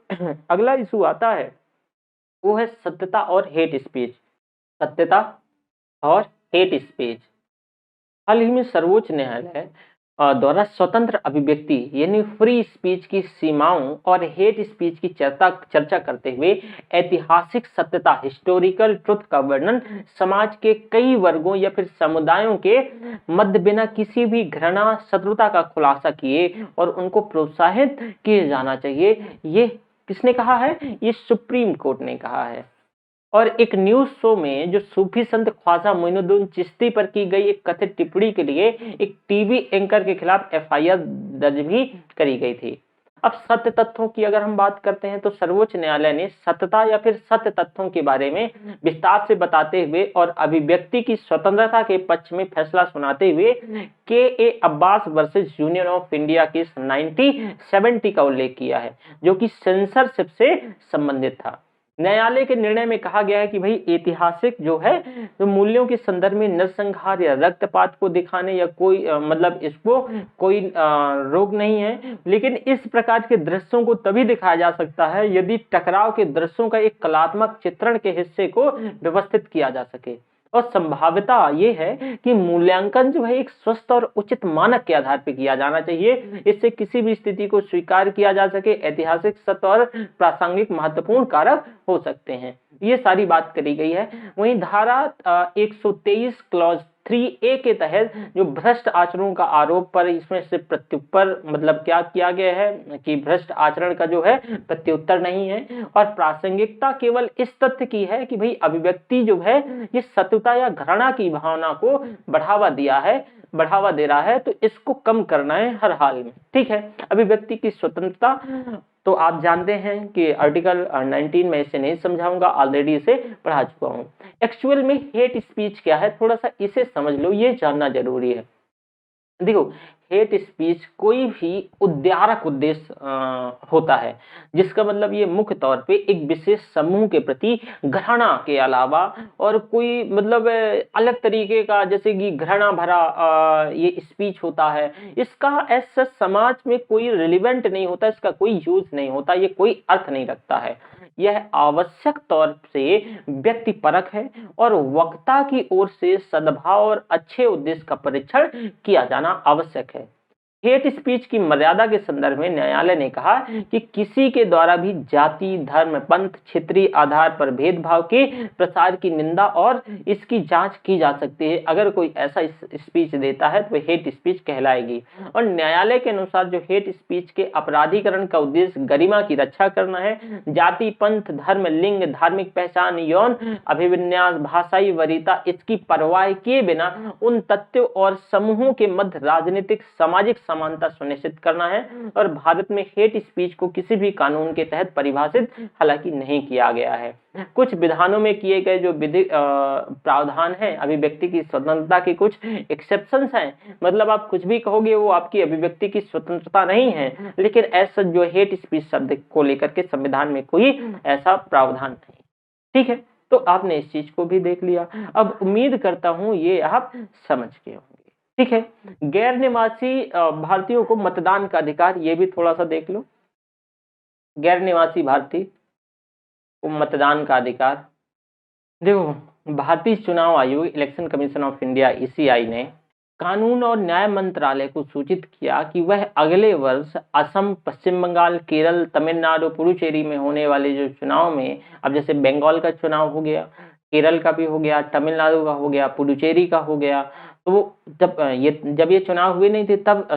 अगला इशू आता है वो है सत्यता और हेट स्पीच। सत्यता और हेट स्पीच। हाल ही में सर्वोच्च न्यायालय द्वारा स्वतंत्र अभिव्यक्ति यानी फ्री स्पीच की सीमाओं और हेट स्पीच की चर्चा करते हुए ऐतिहासिक सत्यता हिस्टोरिकल ट्रुथ का वर्णन समाज के कई वर्गों या फिर समुदायों के मध्य बिना किसी भी घृणा शत्रुता का खुलासा किए और उनको प्रोत्साहित किए जाना चाहिए। ये किसने कहा है? ये सुप्रीम कोर्ट ने कहा है। और एक न्यूज शो में जो सूफी संत ख्वाजा मोइनुद्दीन चिश्ती पर की गई एक कथित टिप्पणी के लिए एक टीवी एंकर के खिलाफ एफआईआर दर्ज भी करी गई थी। अब सत्य तथ्यों की अगर हम बात करते हैं तो सर्वोच्च न्यायालय ने सत्यता या फिर सत्य तथ्यों के बारे में विस्तार से बताते हुए और अभिव्यक्ति की स्वतंत्रता के पक्ष में फैसला सुनाते हुए के Abbas versus union of India case 1970 का उल्लेख किया है जो कि सेंसरशिप से संबंधित था। न्यायालय के निर्णय में कहा गया है कि भाई ऐतिहासिक जो है तो मूल्यों के संदर्भ में नरसंहार या रक्तपात को दिखाने या कोई मतलब इसको कोई रोक नहीं है, लेकिन इस प्रकार के दृश्यों को तभी दिखाया जा सकता है यदि टकराव के दृश्यों का एक कलात्मक चित्रण के हिस्से को व्यवस्थित किया जा सके। और संभाव्यता ये है कि मूल्यांकन जो है एक स्वस्थ और उचित मानक के आधार पर किया जाना चाहिए। इससे किसी भी स्थिति को स्वीकार किया जा सके। ऐतिहासिक सत्य और प्रासंगिक महत्वपूर्ण कारक हो सकते हैं। ये सारी बात करी गई है। वहीं धारा 123 क्लॉज 3A के तहत जो भ्रष्ट आचरण का आरोप पर इसमें से प्रत्युत्तर मतलब क्या किया गया है कि भ्रष्ट आचरण का जो है प्रत्युत्तर नहीं है और प्रासंगिकता केवल इस तथ्य की है कि भाई अभिव्यक्ति जो है ये सत्यता या घृणा की भावना को बढ़ावा दे रहा है तो इसको कम करना है हर हाल में। ठीक है, अभिव्यक्ति की स्वतंत्रता तो आप जानते हैं कि आर्टिकल 19 में इसे नहीं समझाऊंगा, ऑलरेडी इसे पढ़ा चुका हूं। एक्चुअल में हेट स्पीच क्या है थोड़ा सा इसे समझ लो, ये जानना जरूरी है। देखो, हेट स्पीच कोई भी उद्यारक उद्देश्य होता है जिसका मतलब ये मुख्य तौर पे एक विशेष समूह के प्रति घृणा के अलावा और कोई मतलब अलग तरीके का जैसे कि घृणा भरा ये स्पीच होता है। इसका ऐसा समाज में कोई रिलेवेंट नहीं होता, इसका कोई यूज नहीं होता, ये कोई अर्थ नहीं रखता है। यह आवश्यक तौर से व्यक्तिपरक है और वक्ता की ओर से सद्भाव और अच्छे उद्देश्य का परीक्षण किया जाना आवश्यक है। हेट स्पीच की मर्यादा के संदर्भ में न्यायालय ने कहा कि किसी के द्वारा भी जाति, धर्म, पंथ, क्षेत्रीय आधार पर भेदभाव के प्रसार की निंदा और इसकी जांच की जा सकती है। अगर कोई ऐसा स्पीच देता है तो हेट स्पीच कहलाएगी। और न्यायालय के अनुसार जो हेट स्पीच के अपराधीकरण का उद्देश्य गरिमा की रक्षा करना है, जाति, पंथ, धर्म, लिंग, धार्मिक पहचान, यौन अभिविन्यास, भाषाई वरीयता, इसकी परवाह किए बिना उन तथ्यों और समूहों के मध्य राजनीतिक, सामाजिक समानता सुनिश्चित करना है। और भारत में हेट स्पीच को किसी भी कानून के तहत परिभाषित हालांकि नहीं किया गया है। कुछ विधानों में किए गए जो विधि प्रावधान है, अभिव्यक्ति की स्वतंत्रता के कुछ एक्सेप्शंस हैं, मतलब आप कुछ भी कहोगे वो आपकी अभिव्यक्ति की स्वतंत्रता नहीं है, लेकिन ऐसा जो हेट स्पीच शब्द को लेकर के संविधान में कोई ऐसा प्रावधान नहीं। ठीक है, तो आपने इस चीज को भी देख लिया। अब उम्मीद करता हूं ये आप समझ गए होंगे। ठीक है, गैर निवासी भारतीयों को मतदान का अधिकार, ये भी थोड़ा सा देख लो। गैर निवासी भारतीय को मतदान का अधिकार, देखो भारतीय चुनाव आयोग, election commission of India ECI ने कानून और न्याय मंत्रालय को सूचित किया कि वह अगले वर्ष असम, पश्चिम बंगाल, केरल, तमिलनाडु, पुडुचेरी में होने वाले जो चुनाव में, अब जैसे बंगाल का चुनाव हो गया, केरल का भी हो गया, तमिलनाडु का हो गया, पुडुचेरी का हो गया, तो जब ये चुनाव हुए नहीं थे तब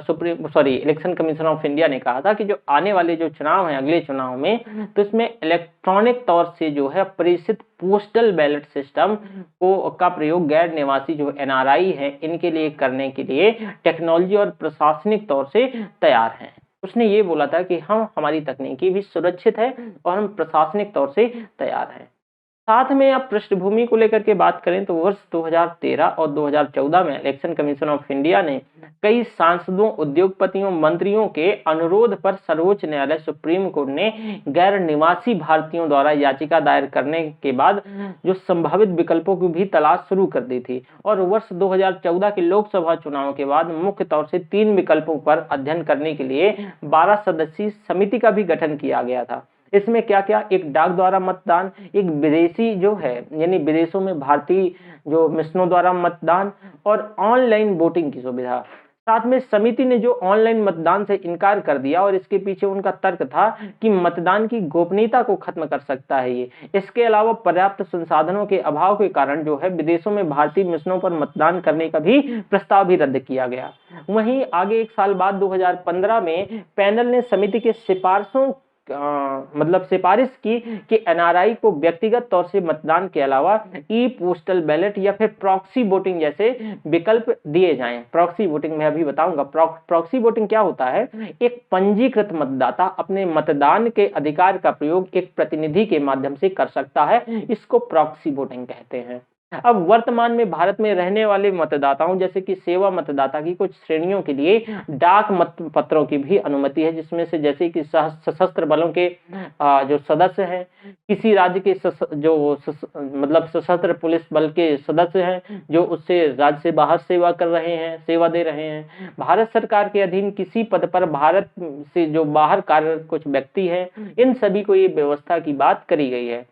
इलेक्शन कमीशन ऑफ इंडिया ने कहा था कि जो आने वाले जो चुनाव हैं, अगले चुनाव में, तो इसमें इलेक्ट्रॉनिक तौर से जो है प्रेषित पोस्टल बैलेट सिस्टम का प्रयोग गैर निवासी जो एनआरआई है इनके लिए करने के लिए टेक्नोलॉजी और प्रशासनिक तौर से तैयार हैं। उसने ये बोला था कि हम, हमारी तकनीकी भी सुरक्षित है और हम प्रशासनिक तौर से तैयार हैं। साथ में आप पृष्ठभूमि को लेकर के बात करें तो वर्ष 2013 और 2014 में इलेक्शन कमीशन ऑफ इंडिया ने कई सांसदों, उद्योगपतियों, मंत्रियों के अनुरोध पर सर्वोच्च न्यायालय सुप्रीम कोर्ट ने गैर निवासी भारतीयों द्वारा याचिका दायर करने के बाद जो संभावित विकल्पों की भी तलाश शुरू कर दी थी। और वर्ष 2014 के लोकसभा चुनाव के बाद मुख्य तौर से 3 विकल्पों पर अध्ययन करने के लिए 12 सदस्यीय समिति का भी गठन किया गया था। इसमें क्या क्या, एक डाक द्वारा मतदान, एक विदेशी जो है यानी विदेशों में भारतीय जो मिशनों द्वारा मतदान, और ऑनलाइन वोटिंग की सुविधा। साथ में समिति ने जो ऑनलाइन मतदान से इनकार कर दिया और इसके पीछे उनका तर्क था कि मतदान की गोपनीयता को खत्म कर सकता है ये। इसके अलावा पर्याप्त संसाधनों के अभाव के कारण जो है विदेशों में भारतीय मिशनों पर मतदान करने का भी प्रस्ताव भी रद्द किया गया। वहीं आगे 1 साल बाद 2015 में पैनल ने समिति के सिफारिशों सिफारिश की कि एनआरआई को व्यक्तिगत तौर से मतदान के अलावा ई पोस्टल बैलेट या फिर प्रॉक्सी वोटिंग जैसे विकल्प दिए जाएं। प्रॉक्सी वोटिंग मैं अभी बताऊंगा। प्रॉक्सी वोटिंग क्या होता है? एक पंजीकृत मतदाता अपने मतदान के अधिकार का प्रयोग एक प्रतिनिधि के माध्यम से कर सकता है, इसको प्रॉक्सी वोटिंग कहते हैं। अब वर्तमान में भारत में रहने वाले मतदाताओं जैसे कि सेवा मतदाता की कुछ श्रेणियों के लिए डाक मत पत्रों की भी अनुमति है, जिसमें से जैसे कि सशस्त्र बलों के जो सदस्य हैं, किसी राज्य के सशस्त्र पुलिस बल के सदस्य हैं जो उससे राज्य से बाहर सेवा कर रहे हैं, सेवा दे रहे हैं, भारत सरकार के अधीन किसी पद पर भारत से जो बाहर कार्यरत कुछ व्यक्ति हैं, इन सभी को ये व्यवस्था की बात करी गई है।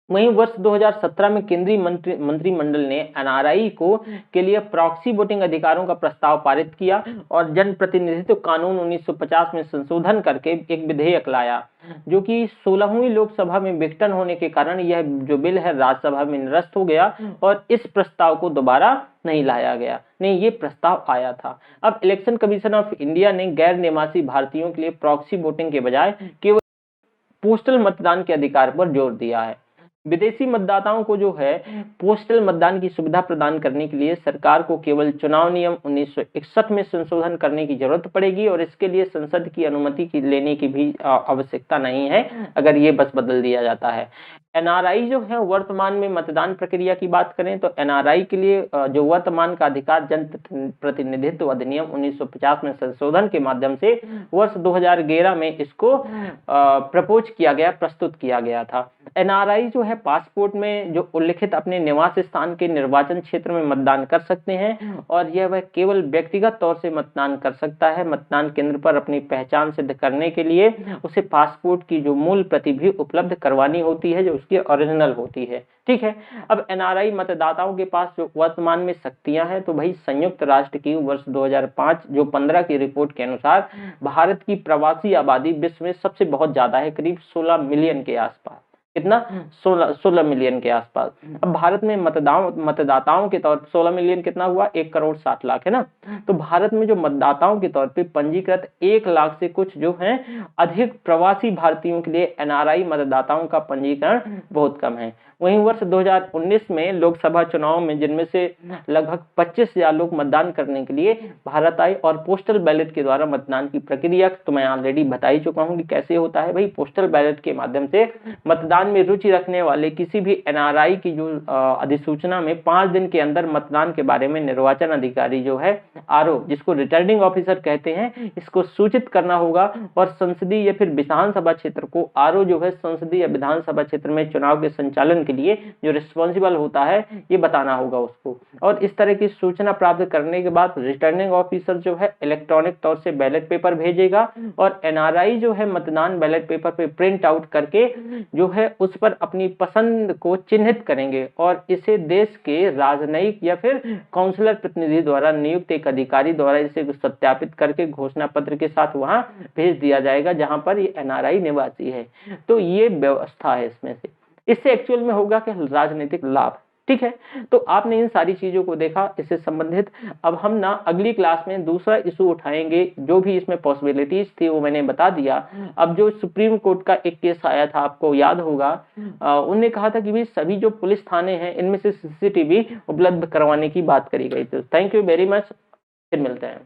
वहीं वर्ष 2017 में केंद्रीय मंत्रिमंडल ने एनआरआई को के लिए प्रॉक्सी वोटिंग अधिकारों का प्रस्ताव पारित किया और जन प्रतिनिधित्व कानून 1950 में संशोधन करके एक विधेयक लाया, जो कि 16वीं लोकसभा में विघटन होने के कारण यह जो बिल है राज्यसभा में निरस्त हो गया और इस प्रस्ताव को दोबारा नहीं लाया गया। नहीं, ये प्रस्ताव आया था। अब इलेक्शन कमीशन ऑफ इंडिया ने गैर निवासी भारतीयों के लिए प्रॉक्सी वोटिंग के बजाय केवल पोस्टल मतदान के अधिकार पर जोर दिया है। विदेशी मतदाताओं को जो है पोस्टल मतदान की सुविधा प्रदान करने के लिए सरकार को केवल चुनाव नियम 1961 में संशोधन करने की जरूरत पड़ेगी और इसके लिए संसद की अनुमति लेने की भी आवश्यकता नहीं है, अगर ये बस बदल दिया जाता है। एनआरआई जो है वर्तमान में मतदान प्रक्रिया की बात करें तो एनआरआई के लिए जो वर्तमान का अधिकार जन प्रतिनिधित्व अधिनियम 1950 में संशोधन के माध्यम से वर्ष 2011 में इसको प्रपोज किया गया, प्रस्तुत किया गया था। एनआरआई जो है पासपोर्ट में जो उल्लिखित अपने निवास स्थान के निर्वाचन क्षेत्र में मतदान कर सकते हैं और यह वह केवल व्यक्तिगत तौर से मतदान कर सकता है। मतदान केंद्र पर अपनी पहचान सिद्ध करने के लिए उसे पासपोर्ट की जो मूल प्रति भी उपलब्ध करवानी होती है, जो उसकी ओरिजिनल होती है। ठीक है। अब एनआरआई मतदाताओं के पास जो वर्तमान में शक्तियां हैं, तो भाई संयुक्त राष्ट्र की वर्ष 2005 जो 15 की रिपोर्ट के अनुसार भारत की प्रवासी आबादी विश्व में सबसे बहुत ज्यादा है, करीब 16 मिलियन के आसपास। कितना? 16 मिलियन के आसपास। अब भारत में मतदाताओं के तौर 16 मिलियन कितना हुआ? 1,60,00,000 है ना। तो भारत में जो मतदाताओं के तौर पे पंजीकृत 1 लाख से कुछ जो है अधिक प्रवासी भारतीयों के लिए एनआरआई मतदाताओं का पंजीकरण बहुत कम है। वहीं वर्ष 2019 में लोकसभा चुनाव में जिनमें से लगभग 25,000 लोग मतदान करने के लिए भारत आए और पोस्टल बैलेट के द्वारा मतदान की प्रक्रिया तो मैं ऑलरेडी बता ही चुका हूं कि कैसे होता है। भाई पोस्टल बैलेट के माध्यम से मतदान में रुचि रखने वाले किसी भी एनआरआई की जो अधिसूचना में 5 दिन के अंदर मतदान के बारे में निर्वाचन अधिकारी जो है आरओ, जिसको रिटर्निंग ऑफिसर कहते हैं, इसको सूचित करना होगा और संसदीय या फिर विधानसभा क्षेत्र को आरओ जो है संसदीय या विधानसभा क्षेत्र में चुनाव के संचालन के लिए जो रिस्पॉन्सिबल होता है ये बताना होगा उसको। और इस तरह की सूचना प्राप्त करने के बाद रिटर्निंग ऑफिसर जो है इलेक्ट्रॉनिक तौर से बैलेट पेपर भेजेगा और एनआरआई जो है मतदान बैलेट पेपर पे प्रिंट आउट करके जो है उस पर अपनी पसंद को चिन्हित करेंगे और इसे देश के राजनयिक या फिर काउंसलर प्रतिनिधि द्वारा नियुक्त एक अधिकारी द्वारा इसे सत्यापित करके घोषणा पत्र के साथ वहां भेज दिया जाएगा जहां पर ये एनआरआई निवासी है। तो ये व्यवस्था है इसमें से। इससे एक्चुअल में होगा कि राजनीतिक लाभ। ठीक है। तो आपने इन सारी चीजों को देखा इससे संबंधित। अब हम ना अगली क्लास में दूसरा इशू उठाएंगे, जो भी इसमें पॉसिबिलिटीज थी वो मैंने बता दिया। अब जो सुप्रीम कोर्ट का एक केस आया था आपको याद होगा, उन्होंने कहा था कि भाई सभी जो पुलिस थाने हैं इनमें से सीसीटीवी उपलब्ध करवाने की बात करी गई थी। थैंक यू वेरी मच, फिर मिलते हैं।